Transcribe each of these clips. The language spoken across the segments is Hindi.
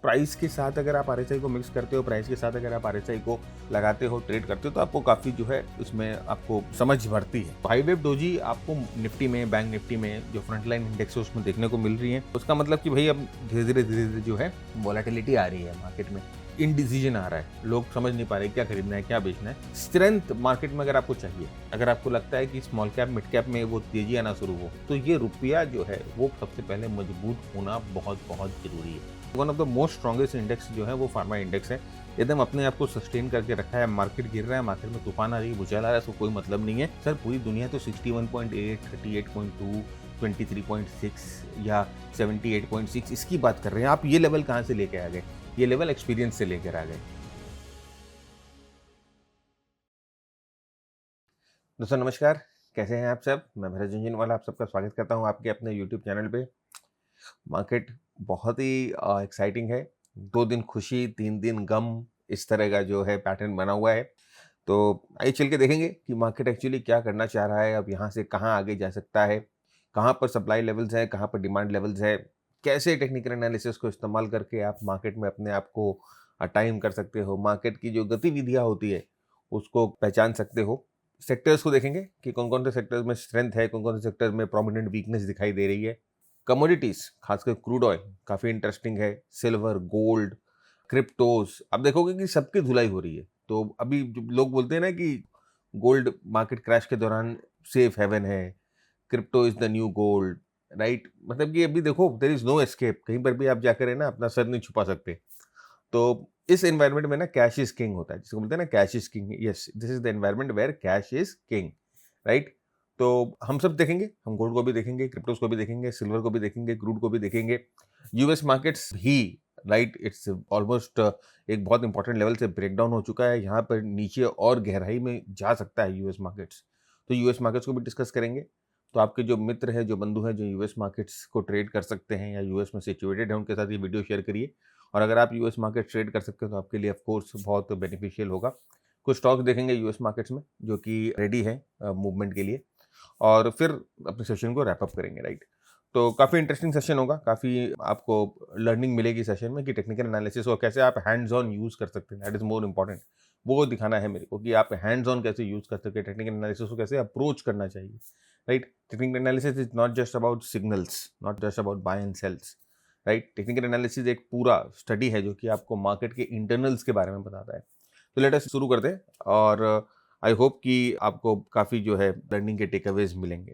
प्राइस के साथ अगर आप आरएसआई को मिक्स करते हो, प्राइस के साथ अगर आप आरएसआई को लगाते हो, ट्रेड करते हो, तो आपको काफ़ी जो है उसमें आपको समझ बढ़ती है। हाई वेव डोजी आपको निफ्टी में, बैंक निफ्टी में जो फ्रंटलाइन इंडेक्स है उसमें देखने को मिल रही है। उसका मतलब कि भाई अब धीरे धीरे जो है वॉलेटिलिटी आ रही है मार्केट में, इनडिसीजन आ रहा है, लोग समझ नहीं पा रहे क्या खरीदना है क्या बेचना है। स्ट्रेंथ मार्केट में अगर आपको चाहिए, अगर आपको लगता है कि स्मॉल कैप मिड कैप में वो तेजी आना शुरू हो, तो ये रुपया जो है वो सबसे पहले मजबूत होना बहुत बहुत जरूरी है। One of the most strongest index जो है वो फार्मा इंडेक्स है। एकदम अपने आप को सस्टेन करके रखा है। मार्केट गिर रहा है, मार्केट में तूफान आ रही है, भूचाल आ रहा है, इसको कोई मतलब नहीं है। सर पूरी दुनिया तो 61.8, 38.2, 23.6 या 78.6 इसकी बात कर रहे हैं। आप ये लेवल कहाँ से लेके आ गए? ये लेवल एक्सपीरियंस से लेकर आ गए। दोस्तों नमस्कार, कैसे हैं आप सब? मैं भरत झुंझुनवाला आप सबका स्वागत करता हूं आपके अपने यूट्यूब चैनल पे। मार्केट बहुत ही एक्साइटिंग है। 2 दिन खुशी, 3 दिन गम, इस तरह का जो है पैटर्न बना हुआ है। तो आइए चल के देखेंगे कि मार्केट एक्चुअली क्या करना चाह रहा है, अब यहाँ से कहाँ आगे जा सकता है, कहाँ पर सप्लाई लेवल्स है, कहाँ पर डिमांड लेवल्स है, कैसे टेक्निकल एनालिसिस को इस्तेमाल करके आप मार्केट में अपने आप को टाइम कर सकते हो, मार्केट की जो गतिविधियाँ होती है उसको पहचान सकते हो। सेक्टर्स को देखेंगे कि कौन कौन से सेक्टर्स में स्ट्रेंथ है, कौन कौन से सेक्टर्स में प्रोमिनेंट वीकनेस दिखाई दे रही है। कमोडिटीज, खासकर क्रूड ऑयल काफ़ी इंटरेस्टिंग है, सिल्वर, गोल्ड, क्रिप्टोज। अब देखोगे कि सबकी धुलाई हो रही है। तो अभी जो लोग बोलते हैं ना कि गोल्ड मार्केट क्रैश के दौरान सेफ हेवन है, crypto is the new gold, right? मतलब कि अभी देखो देयर इज नो एस्केप, कहीं पर भी आप जाकर है ना अपना सर नहीं छुपा सकते। तो इस एनवायरनमेंट में ना कैश इज किंग होता है, जिसको बोलते हैं ना cash is king. Yes, this is the environment where cash is king, right? तो हम सब देखेंगे, हम गोल्ड को भी देखेंगे, क्रिप्टोज को भी देखेंगे, सिल्वर को भी देखेंगे, क्रूड को भी देखेंगे, यूएस मार्केट्स भी, राइट? इट्स ऑलमोस्ट एक बहुत इंपॉर्टेंट लेवल से ब्रेक डाउन हो चुका है। यहाँ पर नीचे और गहराई में जा सकता है यूएस मार्केट्स। तो यूएस मार्केट्स को भी डिस्कस करेंगे। तो आपके जो मित्र हैं, जो बंधु हैं, जो यूएस मार्केट्स को ट्रेड कर सकते हैं या यूएस में सिचुएटेड है, उनके साथ ये वीडियो शेयर करिए। और अगर आप यूएस मार्केट ट्रेड कर सकते हो तो आपके लिए ऑफ कोर्स बहुत बेनिफिशियल होगा। कुछ स्टॉक्स देखेंगे यूएस मार्केट्स में जो कि रेडी है मूवमेंट के लिए, और फिर अपने सेशन को रैप अप करेंगे, राइट? तो काफ़ी इंटरेस्टिंग सेशन होगा, काफ़ी आपको लर्निंग मिलेगी सेशन में कि टेक्निकल एनालिसिस को कैसे आप हैंड्स ऑन यूज़ कर सकते हैं। That is more important. वो दिखाना है मेरे को कि आप हैंड्स ऑन कैसे यूज़ कर सकते हैं, टेक्निकल एनालिसिस को कैसे अप्रोच करना चाहिए, right? Technical analysis is not just about signals, not just about buy and sells, right? Technical analysis एक पूरा स्टडी है जो कि आपको मार्केट के इंटरनल्स के बारे में बताता है। तो लेट अस शुरू करते हैं, और आई होप कि आपको काफ़ी जो है लर्निंग के टेकअवेज मिलेंगे,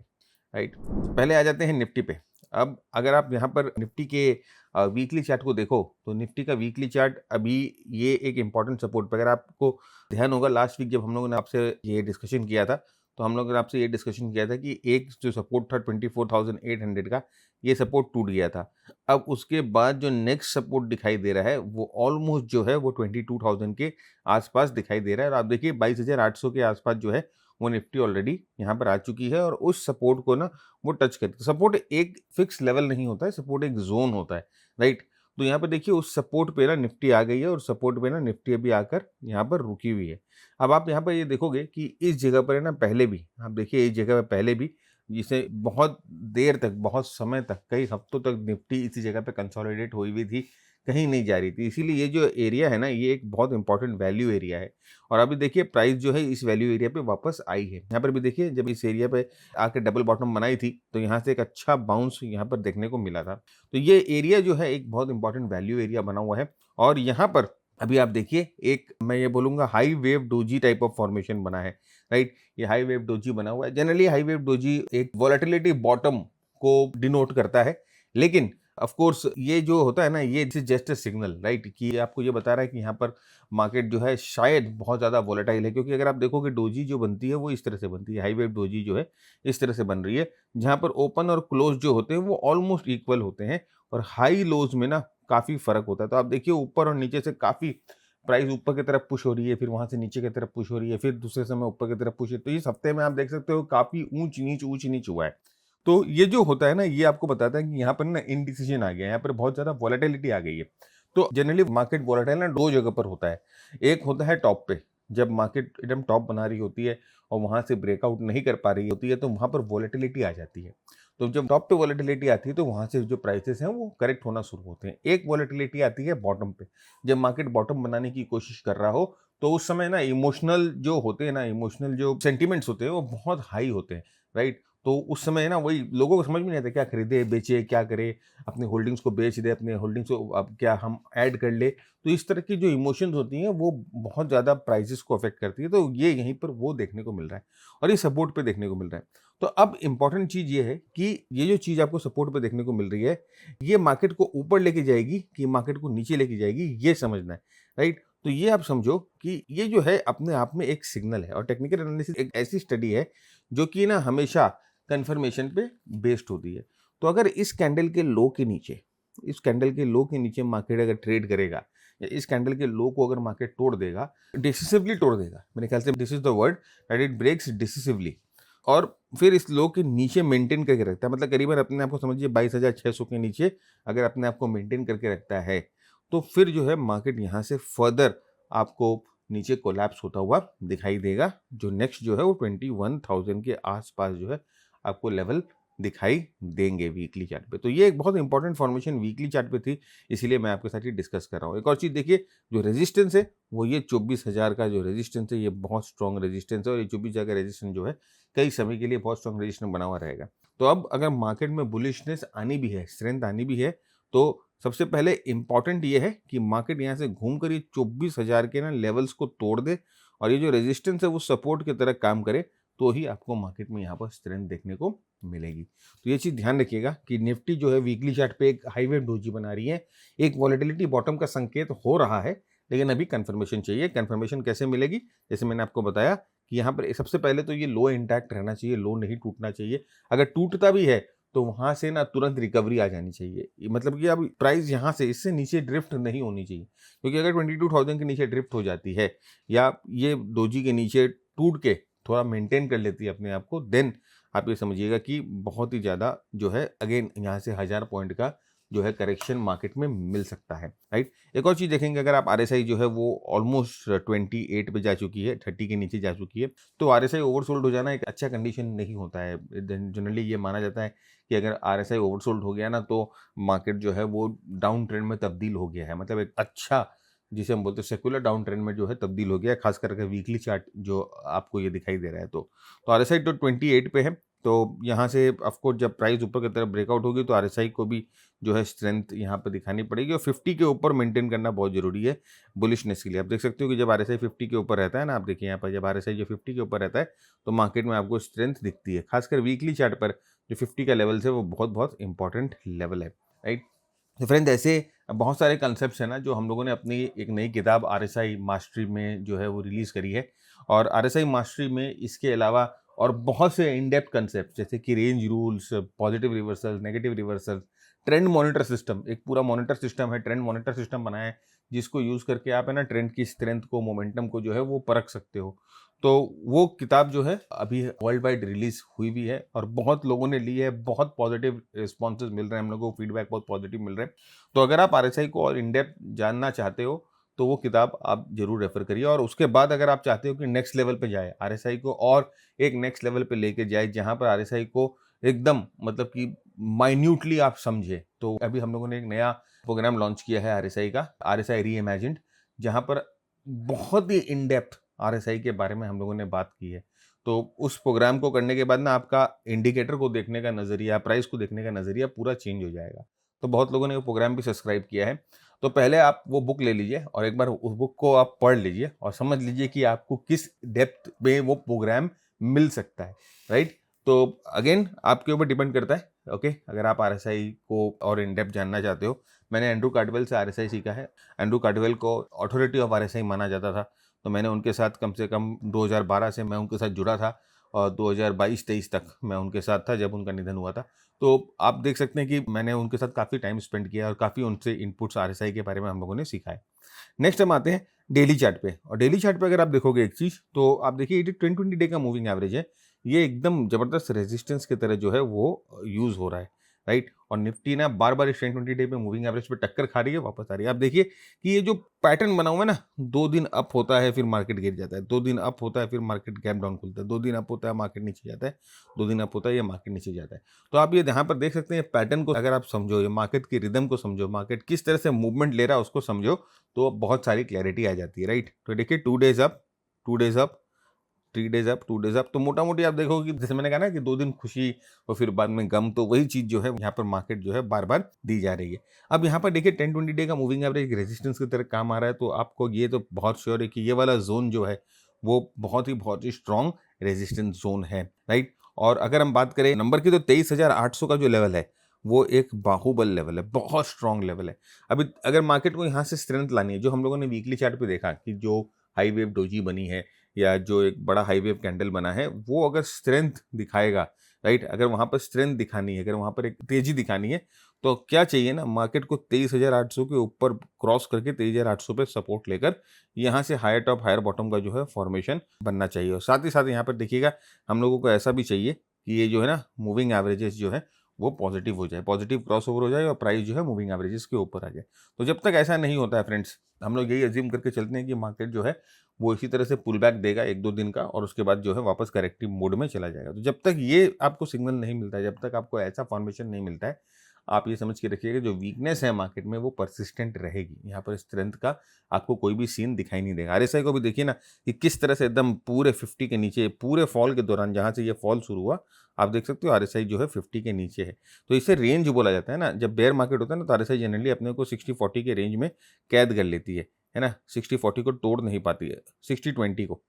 राइट? पहले आ जाते हैं निफ्टी पे। अब अगर आप यहाँ पर निफ्टी के वीकली चार्ट को देखो, तो निफ्टी का वीकली चार्ट अभी ये एक इंपॉर्टेंट सपोर्ट पे, अगर आपको ध्यान होगा लास्ट वीक जब हम लोगों ने आपसे ये डिस्कशन किया था, तो हम लोगों ने आपसे ये डिस्कशन किया था कि एक जो सपोर्ट था 24,800 का, ये सपोर्ट टूट गया था। अब उसके बाद जो नेक्स्ट सपोर्ट दिखाई दे रहा है वो ऑलमोस्ट जो है वो 22,000 के आसपास दिखाई दे रहा है। और आप देखिए 22,800 के आसपास जो है वो निफ्टी ऑलरेडी यहाँ पर आ चुकी है, और उस सपोर्ट को ना वो टच करती है। सपोर्ट एक फिक्स लेवल नहीं होता है, सपोर्ट एक जोन होता है, राइट? तो यहाँ पर देखिए उस सपोर्ट पे ना निफ्टी आ गई है, और सपोर्ट पे ना निफ्टी अभी आकर यहाँ पर रुकी हुई है। अब आप यहाँ पर ये देखोगे कि इस जगह पर है ना, पहले भी आप देखिए इस जगह पर पहले भी, जिसे बहुत देर तक, बहुत समय तक, कई हफ्तों तक निफ्टी इसी जगह पे कंसोलिडेट हुई हुई थी, कहीं नहीं जा रही थी। इसीलिए ये जो एरिया है ना, ये एक बहुत इंपॉर्टेंट वैल्यू एरिया है। और अभी देखिए प्राइस जो है इस वैल्यू एरिया पे वापस आई है। यहाँ पर भी देखिए जब इस एरिया पे आके डबल बॉटम बनाई थी, तो यहाँ से एक अच्छा बाउंस यहाँ पर देखने को मिला था। तो ये एरिया जो है एक बहुत इंपॉर्टेंट वैल्यू एरिया बना हुआ है। और यहाँ पर अभी आप देखिए एक, मैं ये बोलूँगा, high wave doji type of formation बना है, राइट? ये हाई वेव डोजी बना हुआ है। जनरली हाई वेव डोजी एक वॉलेटिलिटी बॉटम को डिनोट करता है, लेकिन ऑफ कोर्स ये जो होता है ना, ये जस्ट अ सिग्नल, राइट? कि ये आपको ये बता रहा है कि यहाँ पर मार्केट जो है शायद बहुत ज़्यादा वॉलेटाइल है। क्योंकि अगर आप देखोगे डोजी जो बनती है वो इस तरह से बनती है, हाई वेव डोजी जो है इस तरह से बन रही है, जहाँ पर ओपन और क्लोज जो होते हैं वो ऑलमोस्ट इक्वल होते हैं, और हाई लोज में ना काफ़ी फर्क होता है। तो आप देखिए ऊपर और नीचे से काफ़ी प्राइस ऊपर की तरफ पुश हो रही है, फिर वहाँ से नीचे की तरफ पुश हो रही है, फिर दूसरे समय ऊपर की तरफ पुश है। तो इस हफ्ते में आप देख सकते हो काफ़ी ऊंच नीच हुआ है। तो ये जो होता है ना, ये आपको बताता है कि यहाँ पर ना इनडिसीजन आ गया है, यहाँ पर बहुत ज़्यादा वॉलेटिलिटी आ गई है। तो जनरली मार्केट वॉलेटाइल ना 2 जगह पर होता है। एक होता है टॉप पे, जब मार्केट एकदम टॉप बना रही होती है और वहाँ से ब्रेकआउट नहीं कर पा रही होती है, तो वहाँ पर वॉलेटिलिटी आ जाती है। तो जब टॉप पे वॉलेटिलिटी आती है तो वहाँ से जो प्राइसेस हैं वो करेक्ट होना शुरू होते हैं। एक वॉलेटिलिटी आती है बॉटम पे, जब मार्केट बॉटम बनाने की कोशिश कर रहा हो, तो उस समय ना इमोशनल जो होते हैं ना, इमोशनल जो सेंटिमेंट्स होते हैं वो बहुत हाई होते हैं, राइट? तो उस समय ना वही लोगों को समझ में नहीं आता क्या खरीदे, बेचे, क्या करे, अपने होल्डिंग्स को बेच दे, अपने होल्डिंग्स को अब क्या हम ऐड कर ले। तो इस तरह की जो इमोशंस होती हैं वो बहुत ज़्यादा प्राइसेस को अफेक्ट करती है। तो ये यहीं पर वो देखने को मिल रहा है और ये सपोर्ट पे देखने को मिल रहा है। तो अब इम्पोर्टेंट चीज़ ये है कि ये जो चीज़ आपको सपोर्ट पे देखने को मिल रही है, ये मार्केट को ऊपर लेके जाएगी कि मार्केट को नीचे लेके जाएगी, ये समझना है, राइट? तो ये आप समझो कि ये जो है अपने आप में एक सिग्नल है और टेक्निकल एनालिसिस एक ऐसी स्टडी है जो कि ना हमेशा कन्फर्मेशन पे बेस्ड होती है। तो अगर इस कैंडल के लो के नीचे, इस कैंडल के लो के नीचे मार्केट अगर ट्रेड करेगा या इस कैंडल के लो को अगर मार्केट तोड़ देगा, डिसिसिवली तोड़ देगा, मेरे ख्याल से this is the word, that it breaks decisively, और फिर इस लो के नीचे मेंटेन करके रखता है, मतलब करीबन अपने आप को समझिए 22,600 के नीचे अगर अपने आप को मेंटेन करके रखता है, तो फिर जो है मार्केट यहाँ से फर्दर आपको नीचे कोलैप्स होता हुआ दिखाई देगा, जो नेक्स्ट जो है वो 21,000 के आसपास जो है आपको लेवल दिखाई देंगे वीकली चार्ट पे। तो ये एक बहुत इंपॉर्टेंट फॉर्मेशन वीकली चार्ट पे थी, इसीलिए मैं आपके साथ ये डिस्कस कर रहा हूँ। एक और चीज़ देखिए, जो रेजिस्टेंस है वो ये 24,000 का जो रेजिस्टेंस है, ये बहुत स्ट्रॉन्ग रेजिस्टेंस है और ये 24,000 का रेजिस्टेंस जो है कई समय के लिए बहुत स्ट्रॉन्ग रेजिस्टेंस बना हुआ रहेगा। तो अब अगर मार्केट में बुलिशनेस आनी भी है, स्ट्रेंथ आनी भी है, तो सबसे पहले इंपॉर्टेंट ये है कि मार्केट यहाँ से घूम कर ये 24,000 के ना लेवल्स को तोड़ दे और ये जो रेजिस्टेंस है वो सपोर्ट की तरह काम करे, तो ही आपको मार्केट में यहाँ पर स्ट्रेंथ देखने को मिलेगी। तो ये चीज़ ध्यान रखिएगा कि निफ्टी जो है वीकली चार्ट पे एक हाईवे डोजी बना रही है, एक वॉलेटिलिटी बॉटम का संकेत हो रहा है, लेकिन अभी कंफर्मेशन चाहिए। कंफर्मेशन कैसे मिलेगी? जैसे मैंने आपको बताया कि यहाँ पर सबसे पहले तो ये लो इंटैक्ट रहना चाहिए, लो नहीं टूटना चाहिए। अगर टूटता भी है तो वहाँ से ना तुरंत रिकवरी आ जानी चाहिए। मतलब कि अब प्राइस यहाँ से इससे नीचे ड्रिफ्ट नहीं होनी चाहिए, क्योंकि अगर 22,000 के नीचे ड्रिफ्ट हो जाती है या ये डोजी के नीचे टूट के थोड़ा मेंटेन कर लेती है अपने आप को, देन आप ये समझिएगा कि बहुत ही ज़्यादा जो है अगेन यहाँ से 1000 पॉइंट का जो है करेक्शन मार्केट में मिल सकता है, राइट? एक और चीज़ देखेंगे, अगर आप आरएसआई जो है वो ऑलमोस्ट 28 पे जा चुकी है, 30 के नीचे जा चुकी है, तो आरएसआई ओवरसोल्ड हो जाना एक अच्छा कंडीशन नहीं होता है। जनरली ये माना जाता है कि अगर आरएसआई ओवरसोल्ड हो गया ना, तो मार्केट जो है वो डाउन ट्रेंड में तब्दील हो गया है, मतलब एक अच्छा जिसे हम बोलते हैं सेक्युलर डाउन ट्रेंड में जो है तब्दील हो गया है, खास करके वीकली चार्ट जो आपको ये दिखाई दे रहा है। तो आरएसआई तो 28 पे है, तो यहाँ से ऑफकोर्स जब प्राइस ऊपर की तरफ ब्रेकआउट होगी तो आरएसआई को भी जो है स्ट्रेंथ यहाँ पर दिखानी पड़ेगी और 50 के ऊपर मेंटेन करना बहुत जरूरी है बुलिशनेस के लिए। आप देख सकते हो कि जब आरएसआई 50 के ऊपर रहता है ना, आप देखिए यहाँ पर जब आरएसआई जो 50 के ऊपर रहता है तो मार्केट में आपको स्ट्रेंथ दिखती है, खासकर वीकली चार्ट पर जो 50 का लेवल है वो बहुत बहुत इंपॉर्टेंट लेवल है, राइट? तो फ्रेंड, ऐसे बहुत सारे कंसेप्ट्स हैं ना जो हम लोगों ने अपनी एक नई किताब आरएसआई मास्टरी में जो है वो रिलीज़ करी है, और आरएसआई मास्टरी में इसके अलावा और बहुत से इन डेप्थ कंसेप्ट जैसे कि range rules, positive reversal, negative reversal, trend monitor system, एक पूरा मॉनिटर सिस्टम है, ट्रेंड मॉनिटर सिस्टम बनाया है जिसको यूज़ करके आप है ना ट्रेंड की स्ट्रेंथ को, मोमेंटम को जो है वो परख सकते हो। तो वो किताब जो है अभी वर्ल्ड वाइड रिलीज हुई भी है और बहुत लोगों ने ली है, बहुत पॉजिटिव रिस्पॉन्सेज मिल रहे हैं, हम लोगों को फीडबैक बहुत पॉजिटिव मिल रहे हैं। तो अगर आप आरएसआई को और इन डेप्थ जानना चाहते हो तो वो किताब आप जरूर रेफर करिए, और उसके बाद अगर आप चाहते हो कि नेक्स्ट लेवल पे जाए आरएसआई को और एक नेक्स्ट लेवल पे लेके जाए जहां पर आरएसआई को एकदम मतलब कि माइन्यूटली आप समझे, तो अभी हम लोगों ने एक नया प्रोग्राम लॉन्च किया है आरएसआई का, आरएसआई री इमेजिन्ड, जहां पर बहुत ही इन डेप्थ आरएसआई के बारे में हम लोगों ने बात की है। तो उस प्रोग्राम को करने के बाद ना आपका इंडिकेटर को देखने का नज़रिया, प्राइस को देखने का नज़रिया पूरा चेंज हो जाएगा। तो बहुत लोगों ने वो प्रोग्राम भी सब्सक्राइब किया है। तो पहले आप वो बुक ले लीजिए और एक बार उस बुक को आप पढ़ लीजिए और समझ लीजिए कि आपको किस डेप्थ में वो प्रोग्राम मिल सकता है, राइट? तो अगेन आपके ऊपर डिपेंड करता है, ओके? अगर आप आरएसआई को और इन डेप्थ जानना चाहते हो, मैंने एंड्रू कार्डवेल से आरएसआई सीखा है। एंड्रू कार्डवेल को अथॉरिटी ऑफ आरएसआई माना जाता था, तो मैंने उनके साथ कम से कम 2012 से मैं उनके साथ जुड़ा था और 2022-23 तक मैं उनके साथ था जब उनका निधन हुआ था। तो आप देख सकते हैं कि मैंने उनके साथ काफ़ी टाइम स्पेंड किया और काफ़ी उनसे इनपुट्स आरएसआई के बारे में हम लोगों ने सीखा है। नेक्स्ट हम आते हैं डेली चार्ट पे, और डेली चार्ट पे अगर आप देखोगे एक चीज़, तो आप देखिए ये 20 डे का मूविंग एवरेज है, ये एकदम ज़बरदस्त रेजिस्टेंस की तरह जो है वो यूज़ हो रहा है, राइट? और निफ्टी ना बार-बार इस 10-20 डे पे मूविंग एवरेज पे टक्कर खा रही है, वापस आ रही है। आप देखिए कि ये जो पैटर्न बना हुआ है ना, 2 दिन अप होता है, फिर मार्केट गिर जाता है, 2 दिन अप होता है, फिर मार्केट गैप डाउन खुलता है, 2 दिन अप होता है, मार्केट नीचे जाता है, 2 दिन अप होता है, ये मार्केट नीचे जाता है। तो आप ये यहाँ पर देख सकते हैं पैटर्न को अगर आप समझो, ये मार्केट की रिदम को समझो, मार्केट किस तरह से मूवमेंट ले रहा है उसको समझो, तो बहुत सारी क्लैरिटी आ जाती है, राइट? तो देखिए 2 days up, 2 days up, 3 days up, 2 days up, तो मोटा-मोटी आप देखोगे कि जैसे मैंने कहा ना कि 2 दिन खुशी और फिर बाद में गम, तो वही चीज़ जो है यहाँ पर मार्केट जो है बार-बार दी जा रही है। अब यहाँ पर देखिए 10-20 डे का मूविंग एवरेज रेजिस्टेंस की तरह काम आ रहा है, तो आपको ये तो बहुत श्योर है कि ये वाला ज़ोन जो है, वो बहुत ही स्ट्रॉन्ग रेजिस्टेंस ज़ोन है, राइट? और अगर हम बात करें नंबर की, तो 23,800 का जो लेवल है, वो एक बाहुबल लेवल है, बहुत स्ट्रॉन्ग लेवल है। अभी अगर मार्केट को यहाँ से स्ट्रेंथ लानी है, जो हम लोगों ने वीकली चार्ट पे देखा कि जो हाई वेव डोजी बनी है या जो एक बड़ा हाई वेव कैंडल बना है, वो अगर स्ट्रेंथ दिखाएगा, राइट? अगर वहाँ पर स्ट्रेंथ दिखानी है, अगर वहाँ पर एक तेज़ी दिखानी है, तो क्या चाहिए ना, मार्केट को 23,800 के ऊपर क्रॉस करके 23,800 पे सपोर्ट लेकर यहाँ से हायर टॉप हायर बॉटम का जो है फॉर्मेशन बनना चाहिए। और साथ ही साथ यहाँ पर देखिएगा, हम लोगों को ऐसा भी चाहिए कि ये जो है ना मूविंग एवरेजेस जो है वो पॉजिटिव हो जाए, पॉजिटिव क्रॉसओवर हो जाए और प्राइस जो है मूविंग एवरेजेस के ऊपर आ जाए। तो जब तक ऐसा नहीं होता है फ्रेंड्स, हम लोग यही अज्यूम करके चलते हैं कि मार्केट जो है वो इसी तरह से पुल बैक देगा 1-2 दिन का, और उसके बाद जो है वापस करेक्टिव मोड में चला जाएगा। तो जब तक ये आपको सिग्नल नहीं मिलता है, जब तक आपको ऐसा फॉर्मेशन नहीं मिलता है, आप ये समझ के रखिएगा जो वीकनेस है मार्केट में वो परसिस्टेंट रहेगी। यहाँ पर स्ट्रेंथ का आपको कोई भी सीन दिखाई नहीं देगा। आरएसआई को भी देखिए ना कि किस तरह से एकदम पूरे 50 के नीचे, पूरे फॉल के दौरान जहाँ से ये फॉल शुरू हुआ, आप देख सकते हो आरएसआई जो है 50 के नीचे है। तो इसे रेंज बोला जाता है ना, जब बेयर मार्केट होता है ना, तो आरएसआई जनरली अपने को 60-40 के रेंज में कैद कर लेती है ना? 60-40 को तोड़ नहीं पाती है, 60-20 को।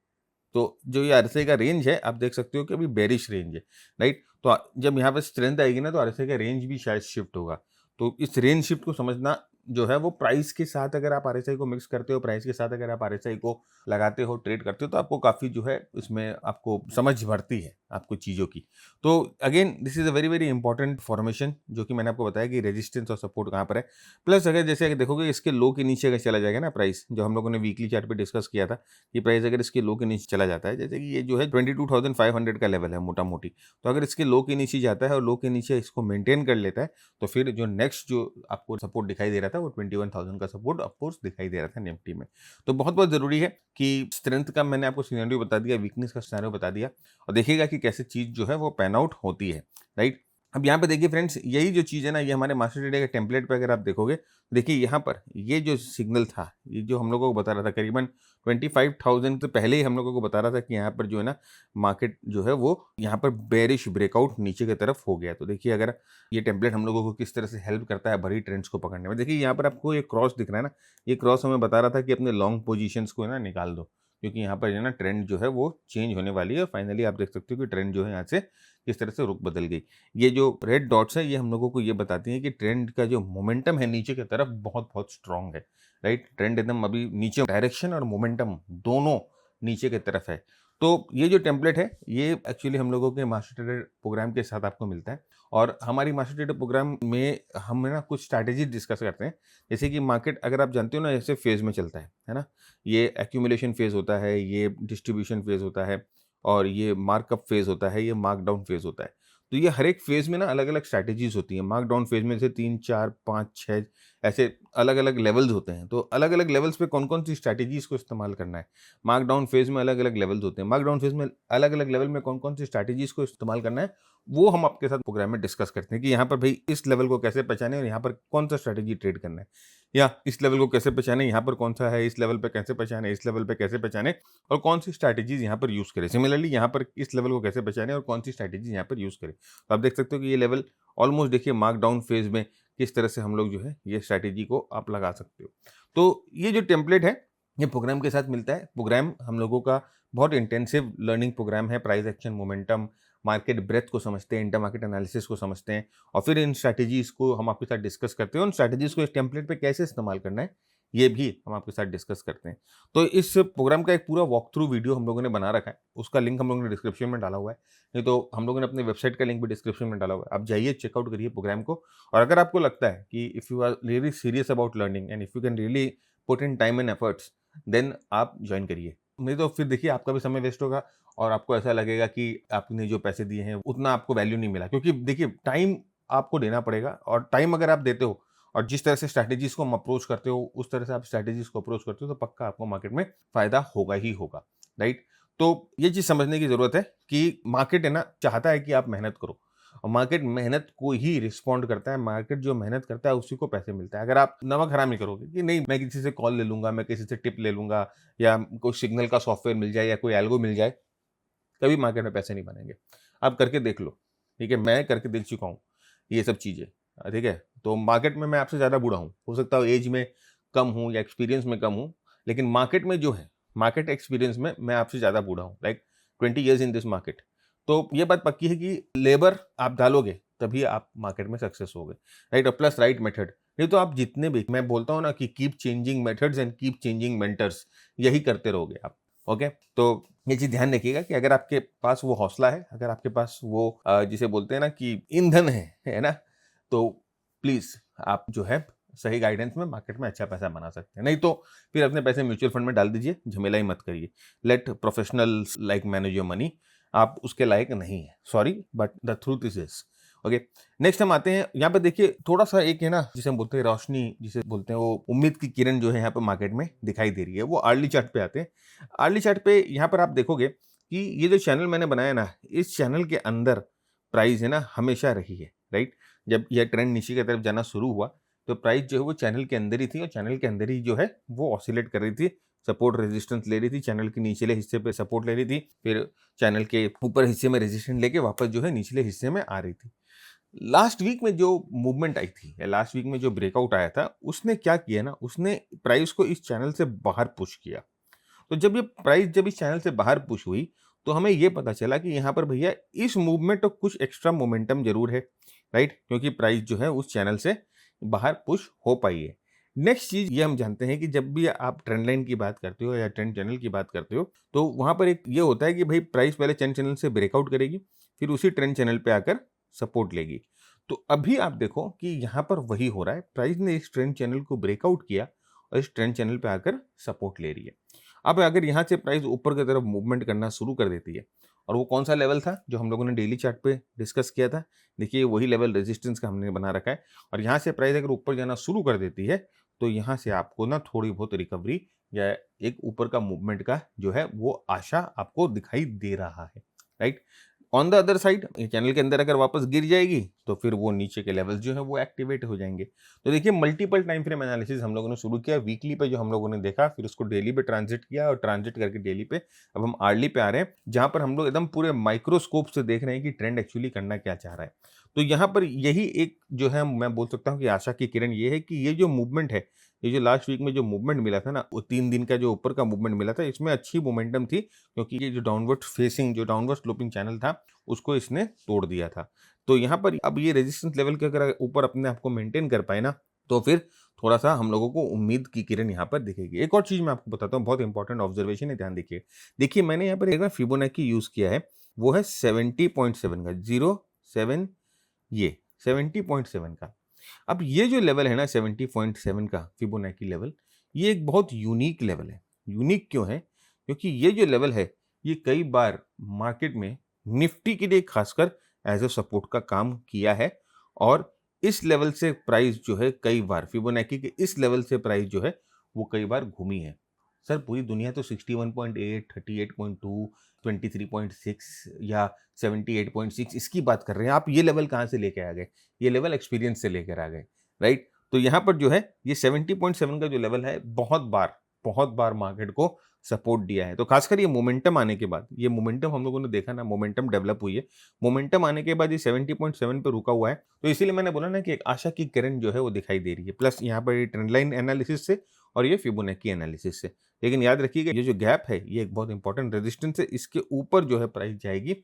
तो जो ये आरएसआई का रेंज है, आप देख सकते हो कि अभी बेरिश रेंज है, राइट? तो जब यहाँ पे स्ट्रेंथ आएगी ना, तो आरएसआई का रेंज भी शायद शिफ्ट होगा। तो इस रेंज शिफ्ट को समझना जो है वो प्राइस के साथ, अगर आप आरएसआई को मिक्स करते हो, प्राइस के साथ अगर आप आरएसआई को लगाते हो, ट्रेड करते हो, तो आपको काफ़ी जो है इसमें आपको समझ बढ़ती है आपको चीज़ों की। तो again this is a very very important formation, जो कि मैंने आपको बताया कि रेजिस्टेंस और सपोर्ट कहाँ पर है। प्लस अगर जैसे अगर देखोगे इसके लो के नीचे अगर चला जाएगा ना प्राइस, जो हम लोगों ने वीकली चार्ट पे डिस्कस किया था, कि प्राइस अगर इसके लो के नीचे चला जाता है, जैसे कि ये जो है 22,500 का लेवल है मोटा-मोटी। तो अगर इसके लो के नीचे जाता है और लो के नीचे इसको मेंटेन कर लेता है, तो फिर जो नेक्स्ट जो आपको सपोर्ट दिखाई दे रहा था, वो 21,000 का सपोर्ट ऑफ कोर्स दिखाई दे रहा था निफ्टी में। तो बहुत-बहुत ज़रूरी है कि स्ट्रेंथ का मैंने आपको सिनेरियो बता दिया, वीकनेस का सिनेरियो बता दिया, और देखिएगा कि कैसे चीज़ जो है वो पैन आउट होती है, राइट? अब यहाँ पे देखिए फ्रेंड्स, यही जो चीज़ है ना, ये हमारे मास्टर ट्रेडर के टेम्पलेट पे अगर आप देखोगे, देखिए यहाँ पर ये जो सिग्नल था, ये जो हम लोगों को बता रहा था करीबन 25,000 से पहले ही हम लोगों को बता रहा था कि यहाँ पर जो है ना मार्केट जो है वो यहाँ पर बेरिश ब्रेकआउट नीचे की तरफ हो गया। तो देखिए अगर ये टेम्पलेट हम लोगों को किस तरह से हेल्प करता है बड़ी ट्रेंड्स को पकड़ने में। देखिए यहाँ पर आपको ये क्रॉस दिख रहा है ना, ये क्रॉस हमें बता रहा था कि अपने लॉन्ग पोजीशंस को है ना निकाल दो, क्योंकि यहाँ पर जो है ना ट्रेंड जो है वो चेंज होने वाली है। फाइनली आप देख सकते हो कि ट्रेंड जो है यहाँ से किस तरह से रुख बदल गई। ये जो रेड डॉट्स है, ये हम लोगों को ये बताती हैं कि ट्रेंड का जो मोमेंटम है नीचे की तरफ बहुत स्ट्रॉन्ग है, राइट? ट्रेंड एकदम अभी नीचे, डायरेक्शन और मोमेंटम दोनों नीचे की तरफ है। तो ये जो टेम्पलेट है, ये एक्चुअली हम लोगों के मास्टर ट्रेडर प्रोग्राम के साथ आपको मिलता है, और हमारी मास्टर ट्रेडर प्रोग्राम में हम ना कुछ स्ट्रैटेजी डिस्कस करते हैं। जैसे कि मार्केट अगर आप जानते हो ना, ऐसे फेज़ में चलता है ना? ये एक्यूमुलेशन फेज़ होता है, ये डिस्ट्रीब्यूशन फेज़ होता है, और ये मार्कअप फेज़ होता है, ये मार्कडाउन फेज़ होता है। तो ये हर एक फेज़ में ना अलग-अलग स्ट्रैटेजीज़ होती हैं। मार्कडाउन फेज़ में से 3, 4, 5, 6 ऐसे अलग-अलग लेवल्स होते हैं। तो अलग-अलग लेवल्स पे कौन-कौन सी स्ट्रैटेजीज़ को इस्तेमाल करना है। मार्कडाउन फेज़ में अलग-अलग लेवल्स होते हैं। मार्कडाउन फेज़ में अलग-अलग लेवल में कौन-कौन सी स्ट्रैटेजीज़ को इस्तेमाल करना है, वो हम आपके साथ प्रोग्राम में डिस्कस करते हैं कि यहाँ पर भई इस लेवल को कैसे पहचानें और यहाँ पर कौन-सा स्ट्रैटेजी ट्रेड करना है। या इस लेवल को कैसे पहचानें, यहाँ पर कौन-सा है, इस लेवल पे कैसे पहचानें, इस लेवल पे कैसे पहचानें, और कौन-सी स्ट्रैटेजीज़ यहाँ पर यूज़ करें। सिमिलरली यहाँ पर इस लेवल को कैसे पहचानें और कौन-सी स्ट्रैटेजीज़ यहाँ पर यूज़ करें। तो आप देख सकते हो कि ये लेवल ऑलमोस्ट देखिए मार्कडाउन फेज़ में किस तरह से हम लोग जो है ये स्ट्रैटेजी को आप लगा सकते हो। तो ये जो टेम्पलेट है, ये प्रोग्राम के साथ मिलता है। प्रोग्राम हम लोगों का बहुत इंटेंसिव लर्निंग प्रोग्राम है। Price action, momentum, market breadth को समझते हैं, इंटर मार्केट एनालिसिस को समझते हैं, और फिर इन स्ट्रैटेजीज़ को हम आपके साथ डिस्कस करते हैं। उन स्ट्रैटेजीज़ को इस टेम्पलेट पे कैसे इस्तेमाल करना है, ये भी हम आपके साथ डिस्कस करते हैं। तो इस प्रोग्राम का एक पूरा वॉक थ्रू वीडियो हम लोगों ने बना रखा है। उसका लिंक हम लोगों ने डिस्क्रिप्शन में डाला हुआ है। नहीं तो हम लोगों ने अपने वेबसाइट का लिंक भी डिस्क्रिप्शन में डाला हुआ है। आप जाइए, चेकआउट करिए प्रोग्राम को, और अगर आपको लगता है कि if you are really serious about learning and if you can really put in time and efforts, then आप जॉइन करिए। नहीं तो फिर देखिए आपका भी समय वेस्ट होगा, और आपको ऐसा लगेगा कि आपने जो पैसे दिए हैं उतना आपको वैल्यू नहीं मिला। क्योंकि देखिए टाइम आपको देना पड़ेगा, और टाइम अगर आप देते हो और जिस तरह से स्ट्रैटेजीज को हम अप्रोच करते हो उस तरह से आप स्ट्रैटेजीज को अप्रोच करते हो, तो पक्का आपको मार्केट में फायदा होगा ही होगा, राइट। तो ये चीज समझने की जरूरत है कि मार्केट है ना, चाहता है कि आप मेहनत करो, और मार्केट मेहनत को ही रिस्पॉन्ड करता है। मार्केट जो मेहनत करता है उसी को पैसे मिलता है। अगर आप नमक हरामी करोगे कि नहीं मैं किसी से कॉल ले लूंगा, मैं किसी से टिप ले लूंगा, या कोई सिग्नल का सॉफ्टवेयर मिल जाए या कोई एल्गो मिल जाए, कभी मार्केट में पैसे नहीं बनेंगे। आप करके देख लो, ठीक है, मैं करके देख चुका हूँ ये सब चीज़ें, ठीक है। तो मार्केट में मैं आपसे ज़्यादा बूढ़ा हूँ, हो सकता है एज में कम हूँ या एक्सपीरियंस में कम हूँ, लेकिन मार्केट में जो है, मार्केट एक्सपीरियंस में मैं आपसे ज़्यादा बूढ़ा हूँ, like 20 years in this market. तो ये बात पक्की है कि लेबर आप डालोगे तभी आप मार्केट में सक्सेस होगे, राइट, और प्लस राइट मेथड। नहीं तो आप जितने भी, मैं बोलता हूँ ना कि keep changing methods and keep changing mentors, यही करते रहोगे आप, ओके। तो ये चीज ध्यान रखिएगा कि अगर आपके पास वो हौसला है, अगर आपके पास वो जिसे बोलते हैं ना कि ईंधन है ना, तो प्लीज आप जो है सही गाइडेंस में मार्केट में अच्छा पैसा बना सकते हैं। नहीं तो फिर अपने पैसे म्यूचुअल फंड में डाल दीजिए, झमेला ही मत करिए। Let professionals like manage your money, आप उसके लायक नहीं है, sorry but the truth is this, okay. Next हम आते हैं यहाँ पे, देखिए थोड़ा सा एक है ना जिसे हम बोलते हैं रोशनी, जिसे बोलते हैं वो उम्मीद की किरण जो है यहाँ पे मार्केट में दिखाई दे रही है। वो अर्ली चार्ट पे आते हैं। अर्ली चार्ट पे यहाँ पर आप देखोगे कि ये जो चैनल मैंने बनाया ना, इस चैनल के अंदर प्राइस है ना हमेशा रही है, राइट। जब यह ट्रेंड नीचे की तरफ जाना शुरू हुआ तो प्राइस जो है वो चैनल के अंदर ही थी, और चैनल के अंदर ही जो है वो ऑसिलेट कर रही थी, सपोर्ट रेजिस्टेंस ले रही थी, चैनल के निचले हिस्से पे सपोर्ट ले रही थी, फिर चैनल के ऊपर हिस्से में रेजिस्टेंस लेके वापस जो है निचले हिस्से में आ रही थी। लास्ट वीक में जो मूवमेंट आई थी, या लास्ट वीक में जो ब्रेकआउट आया था, उसने क्या किया ना, उसने प्राइस को इस चैनल से बाहर पुश किया। तो जब ये प्राइस जब इस चैनल से बाहर पुश हुई, तो हमें ये पता चला कि यहाँ पर भैया इस मूवमेंट तो कुछ एक्स्ट्रा मोमेंटम जरूर है, राइट, क्योंकि प्राइस जो है उस चैनल से बाहर पुश हो पाई है। नेक्स्ट चीज ये हम जानते हैं कि जब भी आप ट्रेंड लाइन की बात करते हो या ट्रेंड चैनल की बात करते हो, तो वहां पर एक ये होता है कि भाई प्राइस पहले ट्रेंड चैनल से ब्रेकआउट करेगी, फिर उसी ट्रेंड चैनल पे आकर सपोर्ट लेगी। तो अभी आप देखो कि यहाँ पर वही हो रहा है, प्राइस ने इस ट्रेंड चैनल को ब्रेकआउट किया और इस ट्रेंड चैनल पे आकर सपोर्ट ले रही है। अब अगर यहाँ से प्राइस ऊपर की तरफ मूवमेंट करना शुरू कर देती है, और वो कौन सा लेवल था जो हम लोगों ने डेली चार्ट पे डिस्कस किया था, देखिए वही लेवल रेजिस्टेंस का हमने बना रखा है, और यहाँ से प्राइस अगर ऊपर जाना शुरू कर देती है, तो यहाँ से आपको ना थोड़ी बहुत रिकवरी या एक ऊपर का मूवमेंट का जो है वो आशा आपको दिखाई दे रहा है, right. On the other side channel के अंदर अगर वापस गिर जाएगी, तो फिर वो नीचे के लेवल्स जो है वो एक्टिवेट हो जाएंगे। तो देखिए मल्टीपल टाइम फ्रेम एनालिसिस हम लोगों ने शुरू किया, वीकली पे जो हम लोगों ने देखा, फिर उसको डेली पे ट्रांजिट किया, और ट्रांजिट करके डेली पे अब हम आर्ली पे आ रहे हैं, जहां पर हम लोग एकदम पूरे माइक्रोस्कोप से देख रहे हैं कि ट्रेंड एक्चुअली करना क्या चाह रहा है। तो यहाँ पर यही एक जो है मैं बोल सकता हूँ कि आशा की किरण ये है कि ये जो मूवमेंट है, ये जो लास्ट वीक में जो मूवमेंट मिला था ना, वो 3 दिन का जो ऊपर का मूवमेंट मिला था, इसमें अच्छी मोमेंटम थी, क्योंकि ये जो डाउनवर्ड फेसिंग जो डाउनवर्ड स्लोपिंग चैनल था उसको इसने तोड़ दिया था। तो यहाँ पर अब ये रेजिस्टेंस लेवल के अगर ऊपर अपने आप को मेंटेन कर पाए ना, तो फिर थोड़ा सा हम लोगों को उम्मीद की किरण यहाँ पर दिखेगी। एक और चीज मैं आपको बताता हूँ, बहुत इंपॉर्टेंट ऑब्जर्वेशन है, ध्यान देखिए। देखिए मैंने यहाँ पर एक बार फिबोनाची यूज किया है, वो है 70.7 का, 07, ये 70.7 का। अब ये जो लेवल है ना 70.7 का फिबोनाची लेवल, ये एक बहुत यूनिक लेवल है। यूनिक क्यों है? क्योंकि ये जो लेवल है, ये कई बार मार्केट में निफ्टी के लिए खासकर एज अ सपोर्ट का काम किया है, और इस लेवल से प्राइस जो है कई बार फिबोनाची के इस लेवल से प्राइस जो है वो कई बार घूमी है। सर पूरी दुनिया तो 61.8, 38.2, 23.6 या 78.6 इसकी बात कर रहे हैं, आप ये लेवल कहाँ से लेके आ गए? ये लेवल एक्सपीरियंस से लेकर आ गए, राइट। तो यहाँ पर जो है ये 70.7 का जो लेवल है बहुत बार मार्केट को सपोर्ट दिया है। तो खासकर ये मोमेंटम आने के बाद, ये मोमेंटम हम लोगों ने देखा ना, मोमेंटम डेवलप हुई है, मोमेंटम आने के बाद ये 70.7 पे रुका हुआ है। तो इसीलिए मैंने बोला ना कि एक आशा की किरण जो है वो दिखाई दे रही है, प्लस यहाँ पर ये ट्रेंड लाइन एनालिसिस से और ये फिबोनाची एनालिसिस से। लेकिन याद रखिएगा ये जो गैप है ये एक बहुत इंपॉर्टेंट रेजिस्टेंस है, इसके ऊपर जो है प्राइस जाएगी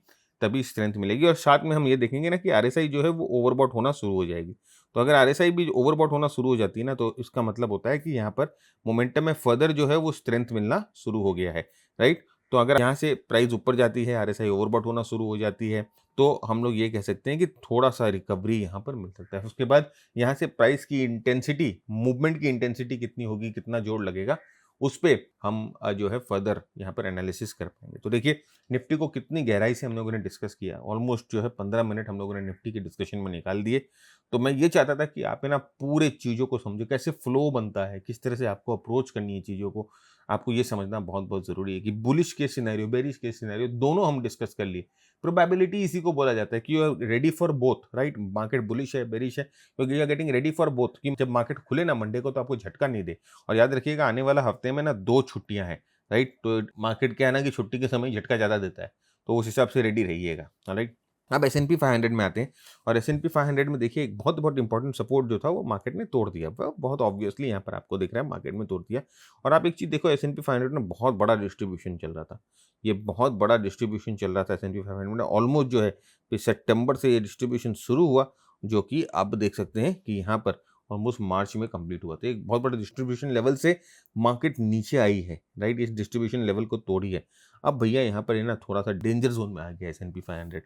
तभी स्ट्रेंथ मिलेगी। और साथ में हम ये देखेंगे ना कि आरएसआई जो है वो ओवरबॉट होना शुरू हो जाएगी। तो अगर आरएसआई भी ओवरबॉट होना शुरू हो जाती है ना, तो इसका मतलब होता है कि यहाँ पर मोमेंटम में फर्दर जो है वो स्ट्रेंथ मिलना शुरू हो गया है, राइट। तो अगर यहाँ से प्राइस ऊपर जाती है, आरएसआई ओवरबॉट होना शुरू हो जाती है, तो हम लोग ये कह सकते हैं कि थोड़ा सा रिकवरी यहाँ पर मिल सकता है। उसके बाद यहाँ से प्राइस की इंटेंसिटी, मूवमेंट की इंटेंसिटी कितनी होगी, कितना जोर लगेगा, उस पे हम जो है फर्दर यहाँ पर एनालिसिस कर पाएंगे। तो देखिए निफ्टी को कितनी गहराई से हम लोगों ने डिस्कस किया, ऑलमोस्ट जो है 15 मिनट हम लोगों ने निफ्टी की डिस्कशन में निकाल दिए। तो मैं ये चाहता था कि आप है ना पूरे चीज़ों को समझो, कैसे फ्लो बनता है, किस तरह से आपको अप्रोच करनी है चीज़ों को, आपको ये समझना बहुत बहुत ज़रूरी है कि bullish case scenario, bearish case scenario दोनों हम डिस्कस कर लिए। प्रोबेबिलिटी इसी को बोला जाता है कि you are ready for both, right? Market bullish है, बेरिश है, क्योंकि you are getting ready for both, कि जब मार्केट खुले ना मंडे को तो आपको झटका नहीं दे। और याद रखिएगा आने वाला हफ्ते में ना 2 छुट्टियाँ हैं, राइट? तो मार्केट क्या है ना कि छुट्टी के समय झटका ज़्यादा देता है, तो उस हिसाब से रेडी रहिएगा, राइट? अब एस&पी 500 में आते हैं और एस&पी 500 में देखिए एक बहुत बहुत इंपॉर्टेंट सपोर्ट जो था वो मार्केट ने तोड़ दिया, वो बहुत ऑब्वियसली यहाँ पर आपको दिख रहा है मार्केट में तोड़ दिया। और आप एक चीज़ देखो, एस&पी 500 में बहुत बड़ा डिस्ट्रीब्यूशन चल रहा था, ये बहुत बड़ा डिस्ट्रीब्यूशन चल रहा था एस&पी 500 में, ऑलमोस्ट जो है सितंबर से ये डिस्ट्रीब्यूशन शुरू हुआ, जो कि आप देख सकते हैं कि यहाँ पर ऑलमोस्ट मार्च में कंप्लीट हुआ। तो एक बहुत बड़ा डिस्ट्रीब्यूशन लेवल से मार्केट नीचे आई है, राइट? इस डिस्ट्रीब्यूशन लेवल को तोड़ी है। अब भैया यहाँ पर है ना थोड़ा सा डेंजर जोन में आ गया एस&पी 500,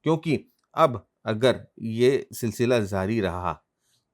क्योंकि अब अगर ये सिलसिला जारी रहा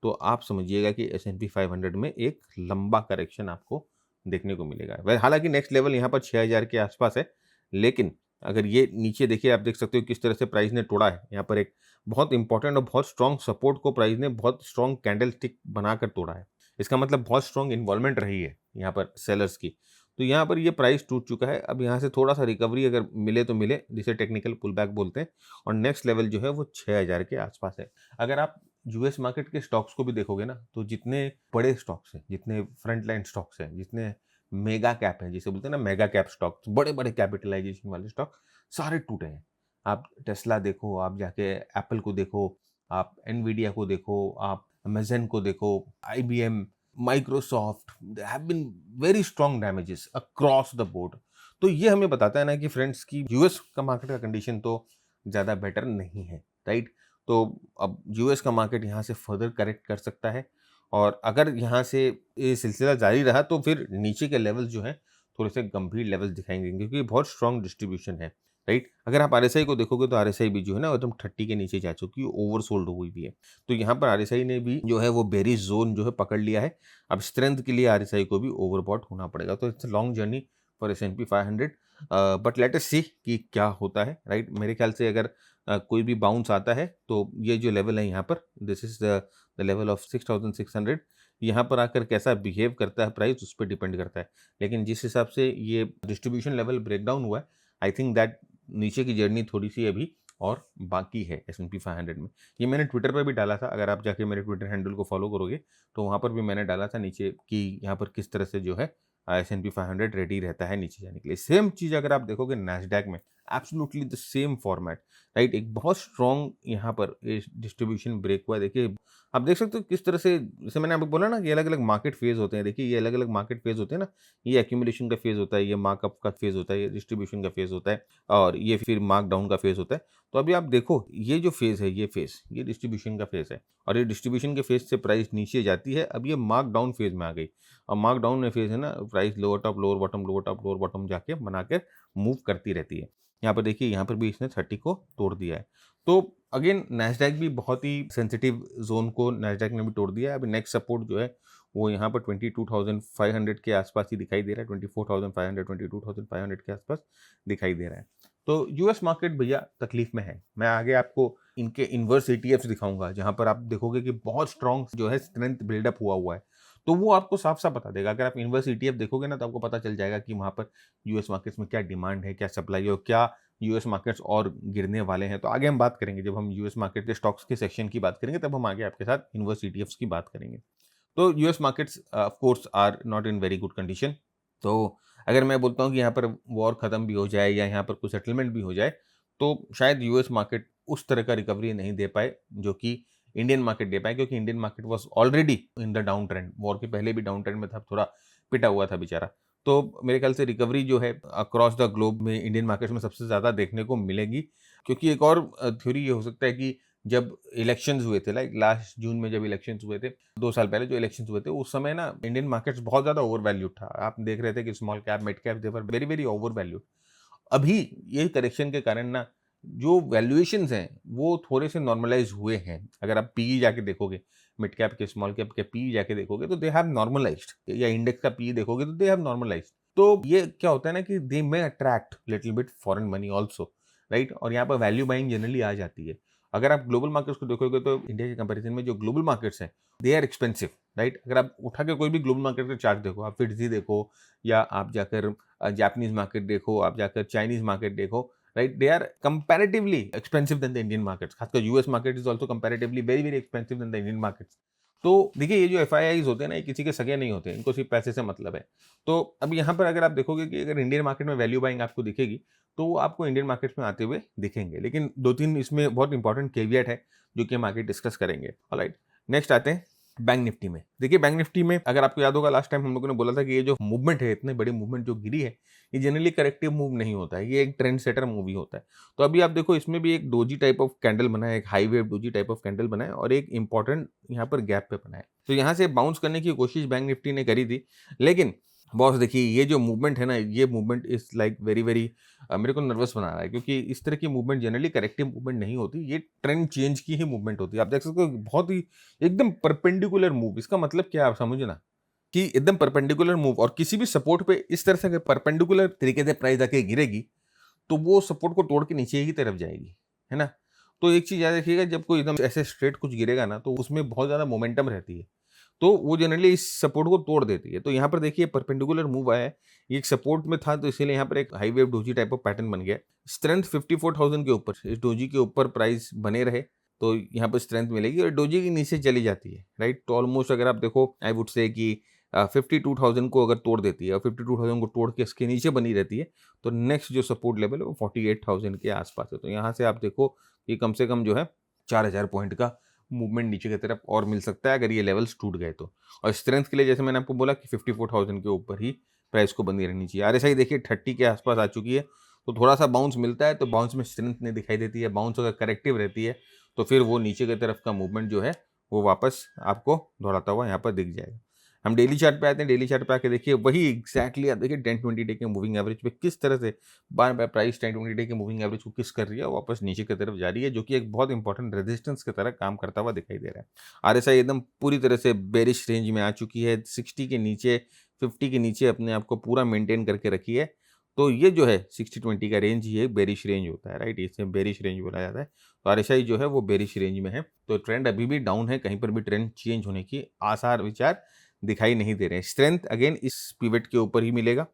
तो आप समझिएगा कि एस&पी 500 में एक लंबा करेक्शन आपको देखने को मिलेगा। हालांकि नेक्स्ट लेवल यहाँ पर 6000 के आसपास है, लेकिन अगर ये नीचे देखिए, आप देख सकते हो किस तरह से प्राइस ने तोड़ा है। यहाँ पर एक बहुत इंपॉर्टेंट और बहुत स्ट्रॉन्ग सपोर्ट को प्राइस ने बहुत स्ट्रॉन्ग कैंडल स्टिक बनाकर तोड़ा है। इसका मतलब बहुत स्ट्रॉन्ग इन्वॉल्वमेंट रही है यहाँ पर सेलर्स की। तो यहाँ पर ये प्राइस टूट चुका है। अब यहाँ से थोड़ा सा रिकवरी अगर मिले तो मिले, जिसे टेक्निकल पुल बैक बोलते हैं, और नेक्स्ट लेवल जो है वो 6000 के आसपास है। अगर आप यूएस मार्केट के स्टॉक्स को भी देखोगे ना, तो जितने बड़े स्टॉक्स हैं, जितने फ्रंट लाइन स्टॉक्स हैं, जितने मेगा कैप है, जिसे बोलते हैं ना मेगा कैप स्टॉक्स, बड़े बड़े कैपिटलाइजेशन वाले स्टॉक सारे टूटे हैं। आप टेस्ला देखो, आप जाके एप्पल को देखो, आप एनवीडिया को देखो, आप अमेजन को देखो, IBM, Microsoft, they have been very strong damages across the board. तो ये हमें बताता है ना कि फ्रेंड्स की यूएस का मार्केट का कंडीशन तो ज़्यादा बेटर नहीं है, राइट? तो अब यूएस का मार्केट यहाँ से फर्दर करेक्ट कर सकता है, और अगर यहाँ से ये सिलसिला जारी रहा तो फिर नीचे के लेवल जो हैं थोड़े से गंभीर लेवल्स दिखाएंगे, क्योंकि बहुत स्ट्रॉन्ग डिस्ट्रीब्यूशन है, राइट? अगर आप आरएसआई को देखोगे तो आरएसआई भी जो है ना एकदम 30 के नीचे जा चुकी है, ओवरसोल्ड हुई भी है। तो यहाँ पर आरएसआई ने भी जो है वो बेरिश जोन जो है पकड़ लिया है। अब स्ट्रेंथ के लिए आरएसआई को भी ओवरबॉट होना पड़ेगा। तो it's long journey for S and P 500, but let us see कि क्या होता है, राइट? मेरे ख्याल से अगर कोई भी बाउंस आता है तो ये जो लेवल है यहाँ पर, this is the level of 6600, यहाँ पर आकर कैसा बिहेव करता है प्राइस उस पर डिपेंड करता है। लेकिन जिस हिसाब से ये डिस्ट्रीब्यूशन लेवल ब्रेकडाउन हुआ है, आई थिंक दैट नीचे की जर्नी थोड़ी सी अभी और बाकी है एस&पी 500 में। ये मैंने ट्विटर पर भी डाला था, अगर आप जाके मेरे ट्विटर हैंडल को फॉलो करोगे तो वहाँ पर भी मैंने डाला था नीचे कि यहाँ पर किस तरह से जो है एस&पी 500 रेडी रहता है नीचे जाने के लिए। सेम चीज़ अगर आप देखोगे नैस्डैक में, absolutely the same format, right? एक बहुत स्ट्रॉन्ग यहाँ पर डिस्ट्रीब्यूशन ब्रेक हुआ है। देखिए आप देख सकते हो किस तरह से, जैसे मैंने आपको बोला ना कि अलग अलग मार्केट फेज होते हैं। देखिए ये अलग अलग मार्केट फेज होते हैं ना, ये एक्यूमुलेशन का फेज होता है, ये मार्कअप का फेज होता है, ये डिस्ट्रीब्यूशन का फेज होता है, और ये फिर मार्क डाउन का फेज होता है। तो अभी आप देखो ये जो फेज है, ये डिस्ट्रीब्यूशन का फेज है, और ये डिस्ट्रीब्यूशन के फेज से प्राइस नीचे जाती है। अब ये मार्क डाउन फेज में आ गई, और मार्क डाउन में फेज है ना, price lower top lower bottom, lower top lower bottom जाके बनाकर मूव करती रहती है। यहाँ पर देखिए, यहाँ पर भी इसने 30 को तोड़ दिया है। तो अगेन नैस्डैक भी बहुत ही सेंसिटिव जोन को नैस्डैक ने भी तोड़ दिया है। अभी नेक्स्ट सपोर्ट जो है वो यहाँ पर 22,500 के आसपास ही दिखाई दे रहा है, 24,500 22,500 के आसपास दिखाई दे रहा है। तो यूएस मार्केट भैया तकलीफ में है। मैं आगे आपको इनके इन्वर्स ईटीएफ्स दिखाऊंगा, जहाँ पर आप देखोगे कि बहुत स्ट्रॉन्ग जो है स्ट्रेंथ बिल्डअप हुआ हुआ है। तो वो आपको साफ साफ बता देगा। अगर आप इन्वर्स ईटीएफ देखोगे ना तो आपको पता चल जाएगा कि वहाँ पर यूएस मार्केट्स में क्या डिमांड है, क्या सप्लाई है, और क्या यूएस मार्केट्स और गिरने वाले हैं। तो आगे हम बात करेंगे, जब हम यूएस मार्केट के स्टॉक्स के सेक्शन की बात करेंगे तब हम आगे आपके साथ इन्वर्स ईटीएफ्स की बात करेंगे। तो US markets of course are not in very good condition. तो अगर मैं बोलता हूँ कि यहाँ पर वॉर खत्म भी हो जाए या यहाँ पर कुछ सेटलमेंट भी हो जाए तो शायद यूएस मार्केट उस तरह का रिकवरी नहीं दे पाए जो कि इंडियन मार्केट दे पाए, क्योंकि Indian market was already in the down trend. War के पहले भी डाउन ट्रेंड में था, थोड़ा पिटा हुआ था बेचारा। तो मेरे ख्याल से रिकवरी जो है अक्रॉस द ग्लोब में इंडियन मार्केट्स में सबसे ज़्यादा देखने को मिलेगी। क्योंकि एक और थ्योरी ये हो सकता है कि जब इलेक्शंस हुए थे, लाइक लास्ट जून में जब इलेक्शंस हुए थे, 2 साल पहले जो इलेक्शंस हुए थे, उस समय ना इंडियन मार्केट्स बहुत ज़्यादा ओवर वैल्यूड था। आप देख रहे थे कि small cap, mid cap, they were very very over valued. अभी ये करेक्शन के कारण ना जो वैल्यूएशंस हैं वो थोड़े से नॉर्मलाइज हुए हैं। अगर आप पीई जाके देखोगे, मिड कैप के, स्मॉल कैप के पी जाके देखोगे तो दे हैव नॉर्मलाइज्ड, या इंडेक्स का पी देखोगे तो दे हैव नॉर्मलाइज्ड। तो ये क्या होता है ना कि they may attract little bit foreign money also, right? और यहाँ पर वैल्यू बाइंग जनरली आ जाती है। अगर आप ग्लोबल मार्केट्स को देखोगे तो इंडिया के कंपैरिजन में जो ग्लोबल मार्केट्स हैं, दे आर एक्सपेंसिव, राइट? अगर आप उठा के कोई भी ग्लोबल मार्केट का चार्ट देखो, आप फिट्जी देखो, या आप जाकर जापानीज मार्केट देखो, आप जाकर चाइनीज मार्केट देखो, right? They are comparatively expensive than the Indian markets. खासकर US market is also comparatively very very expensive than the Indian markets. तो देखिए, ये जो एफआईआईज होते हैं ना, ये किसी के सगे नहीं होते, इनको सिर्फ पैसे से मतलब है। तो अब यहाँ पर अगर आप देखोगे कि अगर इंडियन मार्केट में वैल्यू बाइंग आपको दिखेगी, तो वो आपको इंडियन मार्केट्स में आते हुए दिखेंगे। लेकिन 2-3 इसमें बहुत इंपॉर्टेंट कैविएट है, जो कि हम आगे डिस्कस करेंगे। ऑलराइट, नेक्स्ट आते हैं बैंक निफ्टी में। देखिए, बैंक निफ्टी में अगर आपको याद होगा, लास्ट टाइम हम लोगों ने बोला था कि ये जो मूवमेंट है, इतने बड़ी मूवमेंट जो गिरी है, ये जनरली करेक्टिव मूव नहीं होता है, ये एक ट्रेंड सेटर मूव ही होता है। तो अभी आप देखो, इसमें भी एक डोजी टाइप ऑफ कैंडल बना है, एक high wave doji type of candle बना है, और एक इंपॉर्टेंट यहाँ पर गैप पे बना है। तो यहाँ से बाउंस करने की कोशिश बैंक निफ्टी ने करी थी, लेकिन बॉस देखिए, ये जो मूवमेंट है ना, ये movement is like very very मेरे को नर्वस बना रहा है, क्योंकि इस तरह की मूवमेंट जनरली करेक्टिव मूवमेंट नहीं होती, ये ट्रेंड चेंज की ही मूवमेंट होती है। आप देख सकते हो, बहुत ही एकदम परपेंडिकुलर मूव। इसका मतलब क्या है, आप समझना कि एकदम परपेंडिकुलर मूव, और किसी भी सपोर्ट पे इस तरह से अगर परपेंडिकुलर तरीके से प्राइस आके गिरेगी, तो वो सपोर्ट को तोड़ के नीचे की तरफ जाएगी, है ना? तो एक चीज याद रखिएगा, जब कोई एकदम ऐसे स्ट्रेट कुछ गिरेगा ना, तो उसमें बहुत ज्यादा मोमेंटम रहती है, तो वो जनरली इस सपोर्ट को तोड़ देती है। तो यहाँ पर देखिए, परपेंडिकुलर मूव आया है, ये एक सपोर्ट में था, तो इसीलिए यहाँ पर एक high wave doji type of pattern बन गया। स्ट्रेंथ 54,000 के ऊपर, इस डोजी के ऊपर प्राइस बने रहे तो यहाँ पर स्ट्रेंथ मिलेगी, और डोजी के नीचे चली जाती है, राइट? तो ऑलमोस्ट अगर आप देखो, आई वुड से कि 52,000 को अगर तोड़ देती है, और 52,000 को तोड़ के इसके नीचे बनी रहती है, तो नेक्स्ट जो सपोर्ट लेवल है वो 48,000 के आसपास है। तो यहाँ से आप देखो कि कम से कम जो है 4,000 पॉइंट का मूवमेंट नीचे की तरफ और मिल सकता है, अगर ये लेवल्स टूट गए तो। और स्ट्रेंथ के लिए जैसे मैंने आपको बोला कि 54,000 के ऊपर ही प्राइस को बनी रहनी चाहिए। आरएसआई देखिए 30 के आसपास आ चुकी है, तो थोड़ा सा बाउंस मिलता है, तो बाउंस में स्ट्रेंथ नहीं दिखाई देती है। बाउंस अगर करेक्टिव रहती है, तो फिर वो नीचे की तरफ का मूवमेंट जो है वो वापस आपको दौड़ाता हुआ यहाँ पर दिख जाएगा। हम डेली चार्ट पे आते हैं। डेली चार्ट पे आके देखिए, वही एग्जैक्टली आप देखिए 10-20 डे के मूविंग एवरेज पे किस तरह से बार बार प्राइस 10-20 डे के मूविंग एवरेज को किस कर रही है, वापस नीचे की तरफ जा रही है, जो कि एक बहुत इंपॉर्टेंट रेजिस्टेंस की तरह काम करता हुआ दिखाई दे रहा है। आरएसआई एकदम पूरी तरह से बेरिश रेंज में आ चुकी है, 60 के नीचे, 50 के नीचे अपने आप को पूरा मेंटेन करके रखी है। तो ये जो है 60-20 का रेंज, ये बेरिश रेंज होता है, राइट? इसे बेरिश रेंज बोला जाता है। तो आरएसआई जो है वो बेरिश रेंज में है, तो ट्रेंड अभी भी डाउन है, कहीं पर भी ट्रेंड चेंज होने की आसार विचार दिखाई नहीं दे रहे हैं। स्ट्रेंथ अगेन इस पिवट के ऊपर ही मिलेगा,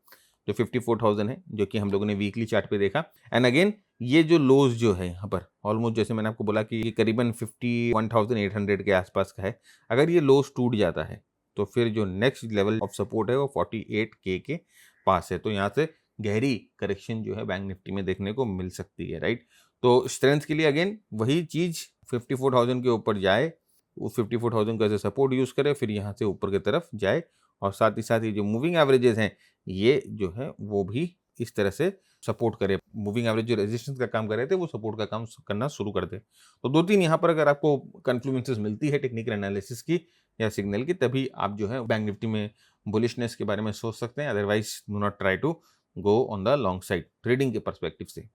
जो 54,000 है, जो कि हम लोगों ने वीकली चार्ट पे देखा। एंड अगेन ये जो लोज जो है यहाँ पर ऑलमोस्ट, जैसे मैंने आपको बोला कि ये करीबन 51,800 के आसपास का है। अगर ये लोज टूट जाता है, तो फिर जो नेक्स्ट लेवल ऑफ सपोर्ट है वो 48K के पास है। तो यहाँ से गहरी करेक्शन जो है बैंक निफ्टी में देखने को मिल सकती है, राइट? तो स्ट्रेंथ के लिए अगेन वही चीज, 54,000 के ऊपर जाए, वो 54,000 का सपोर्ट यूज करे, फिर यहाँ से ऊपर की तरफ जाए, और साथ ही जो मूविंग एवरेजेस हैं, ये जो है वो भी इस तरह से सपोर्ट करे। मूविंग एवरेज जो रेजिस्टेंस का काम कर रहे थे, वो सपोर्ट का काम करना शुरू कर दे। तो 2-3 यहाँ पर अगर आपको कन्फ्लुएंसेस मिलती है टेक्निकल एनालिसिस की या सिग्नल की, तभी आप जो है बैंक निफ्टी में बुलिशनेस के बारे में सोच सकते हैं। Otherwise do not try to go on the long side trading के पर्सपेक्टिव से।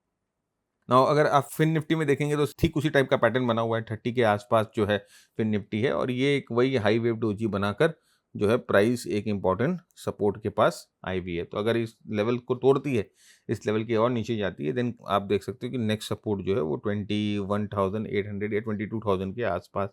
नाउ अगर आप फिन निफ्टी में देखेंगे, तो ठीक उसी टाइप का पैटर्न बना हुआ है, 30 के आसपास जो है फिन निफ्टी है, और ये एक वही हाई वेव डोजी बनाकर जो है प्राइस एक इंपॉर्टेंट सपोर्ट के पास आई हुई है। तो अगर इस लेवल को तोड़ती है, इस लेवल के और नीचे जाती है, देन आप देख सकते हो कि नेक्स्ट सपोर्ट जो है वो 21,800 या 22,000 के आसपास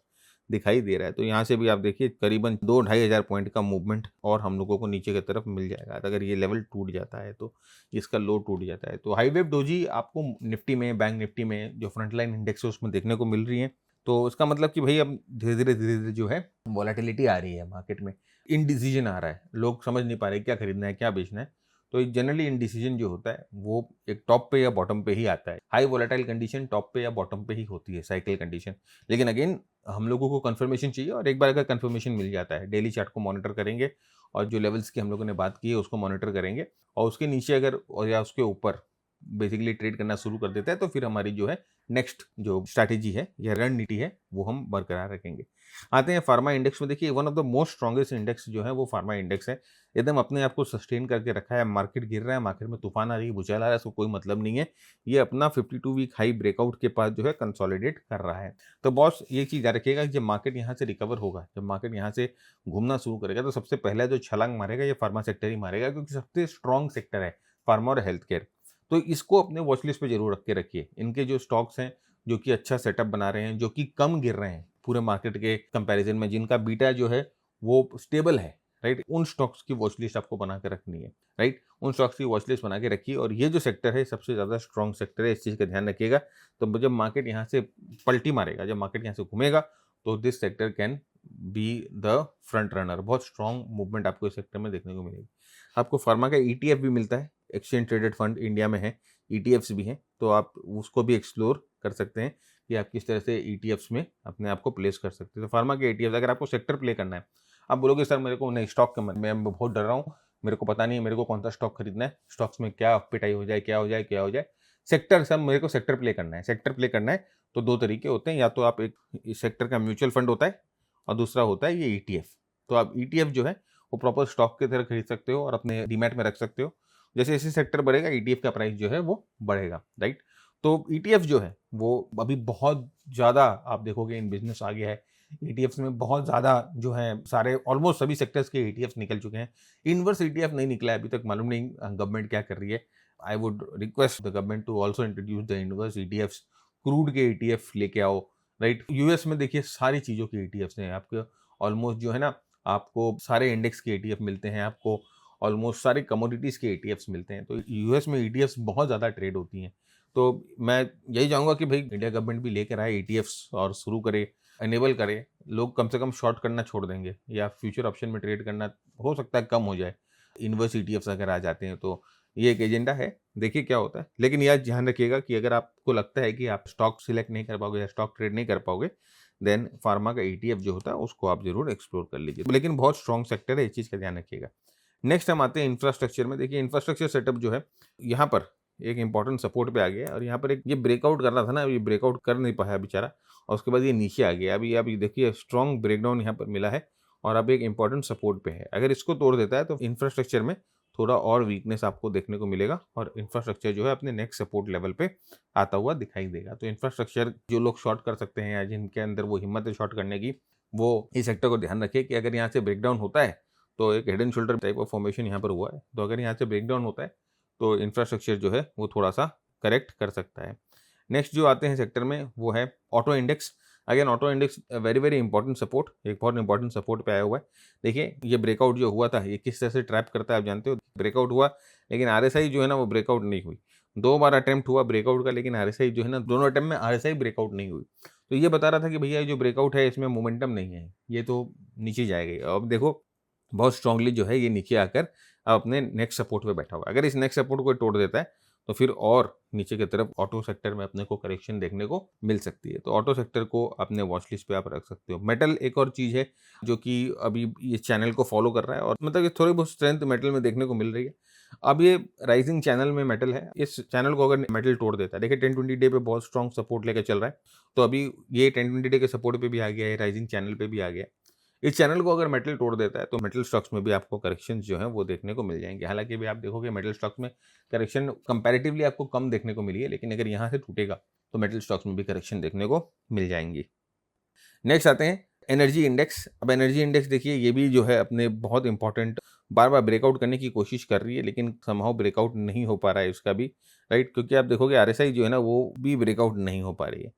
दिखाई दे रहा है। तो यहाँ से भी आप देखिए करीबन 2-2.5 हज़ार पॉइंट का मूवमेंट और हम लोगों को नीचे की तरफ मिल जाएगा, अगर ये लेवल टूट जाता है, तो इसका लो टूट जाता है। तो हाई वेव डोजी आपको निफ्टी में, बैंक निफ्टी में जो फ्रंटलाइन इंडेक्स है उसमें देखने को मिल रही है। तो इसका मतलब कि भाई अब धीरे धीरे जो है वॉलेटिलिटी आ रही है मार्केट में, इनडिसीजन आ रहा है, लोग समझ नहीं पा रहे क्या खरीदना है क्या बेचना है। तो जनरली इनडिसीजन जो होता है वो एक टॉप पे या बॉटम पे ही आता है। हाई वोलेटाइल कंडीशन टॉप पे या बॉटम पे ही होती है, साइकिल कंडीशन। लेकिन अगेन हम लोगों को कंफर्मेशन चाहिए, और एक बार अगर कंफर्मेशन मिल जाता है, डेली चार्ट को मॉनिटर करेंगे, और जो लेवल्स की हम लोगों ने बात की है उसको मॉनिटर करेंगे, और उसके नीचे अगर और या उसके ऊपर बेसिकली ट्रेड करना शुरू कर देता है, तो फिर हमारी जो है नेक्स्ट जो स्ट्रैटेजी है या रणनीति है वो हम बरकरार रखेंगे। आते हैं फार्मा इंडेक्स में। देखिए one of the most strongest index जो है वो फार्मा इंडेक्स है। एकदम अपने आप को सस्टेन करके रखा है। मार्केट गिर रहा है, मार्केट में तूफान आ रही है, भूचाल आ रहा है, इसको कोई मतलब नहीं है। ये अपना 52 वीक हाई ब्रेकआउट के पास जो है कंसोलिडेट कर रहा है। तो बॉस ये चीज़ याद रखिएगा कि जब मार्केट यहाँ से रिकवर होगा, जब मार्केट यहाँ से घूमना शुरू करेगा, तो सबसे पहला जो छलांग मारेगा ये फार्मा सेक्टर ही मारेगा, क्योंकि सबसे स्ट्रॉन्ग सेक्टर है फार्मा और हेल्थ केयर। तो इसको अपने वॉच लिस्ट पे जरूर रख के रखिए। इनके जो स्टॉक्स हैं जो कि अच्छा सेटअप बना रहे हैं, जो कि कम गिर रहे हैं पूरे मार्केट के कंपैरिजन में, जिनका बीटा जो है वो स्टेबल है, राइट, उन स्टॉक्स की वॉच लिस्ट आपको बना के रखनी है, राइट, उन स्टॉक्स की वॉच लिस्ट बना के रखिए। और ये जो सेक्टर है सबसे ज़्यादा स्ट्रॉन्ग सेक्टर है, इस चीज़ का ध्यान रखिएगा। तो जब मार्केट यहाँ से पलटी मारेगा, जब मार्केट यहाँ से घूमेगा, तो this sector can be the front runner. बहुत स्ट्रॉन्ग मूवमेंट आपको इस सेक्टर में देखने को मिलेगी। आपको फार्मा का ETF भी मिलता है, एक्सचेंज ट्रेडेड फंड इंडिया में है, ETFs भी हैं, तो आप उसको भी एक्सप्लोर कर सकते हैं कि आप किस तरह से ETFs में अपने आप को प्लेस कर सकते हैं। तो फार्मा के ETFs, अगर आपको सेक्टर प्ले करना है, आप बोलोगे सर मेरे को नहीं, स्टॉक का मैं बहुत डर रहा हूँ, मेरे को पता नहीं है मेरे को कौन सा स्टॉक खरीदना है, स्टॉक्स में क्या पिटाई हो जाए, क्या हो जाए, क्या हो जाए। सेक्टर, सर मेरे को सेक्टर प्ले करना है, सेक्टर प्ले करना है, तो दो तरीके होते हैं, या तो आप एक इस सेक्टर का म्यूचुअल फंड होता है और दूसरा होता है ये ETF। तो आप ETF जो है वो प्रॉपर स्टॉक की तरह खरीद सकते हो और अपने डीमैट में रख सकते हो। जैसे जैसे सेक्टर बढ़ेगा ETF का प्राइस जो है वो बढ़ेगा, राइट। तो ETF जो है वो अभी बहुत ज़्यादा आप देखोगे इन बिजनेस आ गया है। ETFs में बहुत ज़्यादा जो है सारे ऑलमोस्ट सभी सेक्टर्स के ETFs निकल चुके हैं। इनवर्स ETF नहीं निकला है अभी तक, मालूम नहीं गवर्नमेंट क्या कर रही है। I would request the government to also introduce the inverse ETFs। Crude के ETF लेके आओ, राइट। यूएस में देखिए सारी चीज़ों के ETFs हैं आपके, ऑलमोस्ट जो है ना, आपको सारे इंडेक्स के ETF मिलते हैं, आपको ऑलमोस्ट सारे कमोडिटीज़ के ETFs मिलते हैं। तो यूएस में ETFs बहुत ज़्यादा ट्रेड होती हैं। तो मैं यही चाहूँगा कि भाई इंडिया गवर्नमेंट भी लेकर आए ETFs और शुरू करे, इनेबल करे। लोग कम से कम शॉर्ट करना छोड़ देंगे या फ्यूचर ऑप्शन में ट्रेड करना हो सकता है कम हो जाए, इनवर्स ETFs अगर आ जाते हैं तो। ये एक एजेंडा है, देखिए क्या होता है। लेकिन यार ध्यान रखिएगा कि अगर आपको लगता है कि आप स्टॉक सिलेक्ट नहीं कर पाओगे या स्टॉक ट्रेड नहीं कर पाओगे, देन फार्मा का ETF जो होता है उसको आप जरूर एक्सप्लोर कर लीजिए। लेकिन बहुत स्ट्रॉन्ग सेक्टर है, इस चीज़ का ध्यान रखिएगा। नेक्स्ट हम आते हैं इंफ्रास्ट्रक्चर में। देखिए इंफ्रास्ट्रक्चर सेटअप जो है, यहाँ पर एक इंपॉर्टेंट सपोर्ट पे आ गया है और यहाँ पर एक ये ब्रेकआउट कर रहा था ना, ये ब्रेकआउट कर नहीं पाया बेचारा, और उसके बाद ये नीचे आ गया। अभी देखिए स्ट्रॉन्ग ब्रेकडाउन यहाँ पर मिला है और अब एक इंपॉर्टेंट सपोर्ट पे है। अगर इसको तोड़ देता है तो इंफ्रास्ट्रक्चर में थोड़ा और वीकनेस आपको देखने को मिलेगा और इंफ्रास्ट्रक्चर जो है अपने नेक्स्ट सपोर्ट लेवल पे आता हुआ दिखाई देगा। तो इंफ्रास्ट्रक्चर जो लोग शॉर्ट कर सकते हैं या जिनके अंदर वो हिम्मत है शॉर्ट करने की, वो इस सेक्टर को ध्यान रखिए कि अगर यहाँ से ब्रेकडाउन होता है तो एक head and shoulder type of formation यहाँ पर हुआ है, तो अगर यहाँ से ब्रेकडाउन होता है तो इंफ्रास्ट्रक्चर जो है वो थोड़ा सा करेक्ट कर सकता है। नेक्स्ट जो आते हैं सेक्टर में वो है auto index. Again auto index very very important support, एक बहुत इंपॉर्टेंट सपोर्ट पे आया हुआ है। देखिए ये ब्रेकआउट जो हुआ था ये किस तरह से ट्रैप करता है आप जानते हो। ब्रेकआउट हुआ लेकिन RSI जो है ना वो ब्रेकआउट नहीं हुई। 2 बार अटेम्प्ट हुआ ब्रेकआउट का, लेकिन RSI जो है ना, दोनों अटेम्प्ट में RSI ब्रेकआउट नहीं हुई। तो ये बता रहा था कि भैया ये जो ब्रेकआउट है इसमें मोमेंटम नहीं है, ये तो नीचे जाएगा। अब देखो बहुत स्ट्रांगली जो है ये नीचे आकर अब अपने नेक्स्ट सपोर्ट पे बैठा हुआ है। अगर इस नेक्स्ट सपोर्ट को तोड़ देता है तो फिर और नीचे की तरफ ऑटो सेक्टर में अपने को करेक्शन देखने को मिल सकती है। तो ऑटो सेक्टर को अपने वॉच लिस्ट पे आप रख सकते हो। मेटल एक और चीज़ है जो कि अभी ये चैनल को फॉलो कर रहा है और मतलब ये थोड़ी बहुत स्ट्रेंथ मेटल में देखने को मिल रही है। अब ये राइजिंग चैनल में मेटल है, इस चैनल को अगर मेटल तोड़ देता है, देखिए 10-20 डे पे बहुत स्ट्रॉन्ग सपोर्ट लेकर चल रहा है, तो अभी ये 10-20 डे के सपोर्ट पे भी आ गया है, राइजिंग चैनल पे भी आ गया है। इस चैनल को अगर मेटल तोड़ देता है तो मेटल स्टॉक्स में भी आपको करेक्शंस जो हैं वो देखने को मिल जाएंगे। हालांकि भी आप देखोगे मेटल स्टॉक्स में करेक्शन कंपैरेटिवली आपको कम देखने को मिली है, लेकिन अगर यहाँ से टूटेगा तो मेटल स्टॉक्स में भी करेक्शन देखने को मिल जाएंगी। नेक्स्ट आते हैं एनर्जी इंडेक्स। अब एनर्जी इंडेक्स देखिए ये भी जो है अपने बहुत इंपॉर्टेंट, बार बार ब्रेकआउट करने की कोशिश कर रही है लेकिन समहाउ ब्रेकआउट नहीं हो पा रहा है इसका भी, राइट, क्योंकि आप देखोगे RSI जो है ना वो भी ब्रेकआउट नहीं हो पा रही है।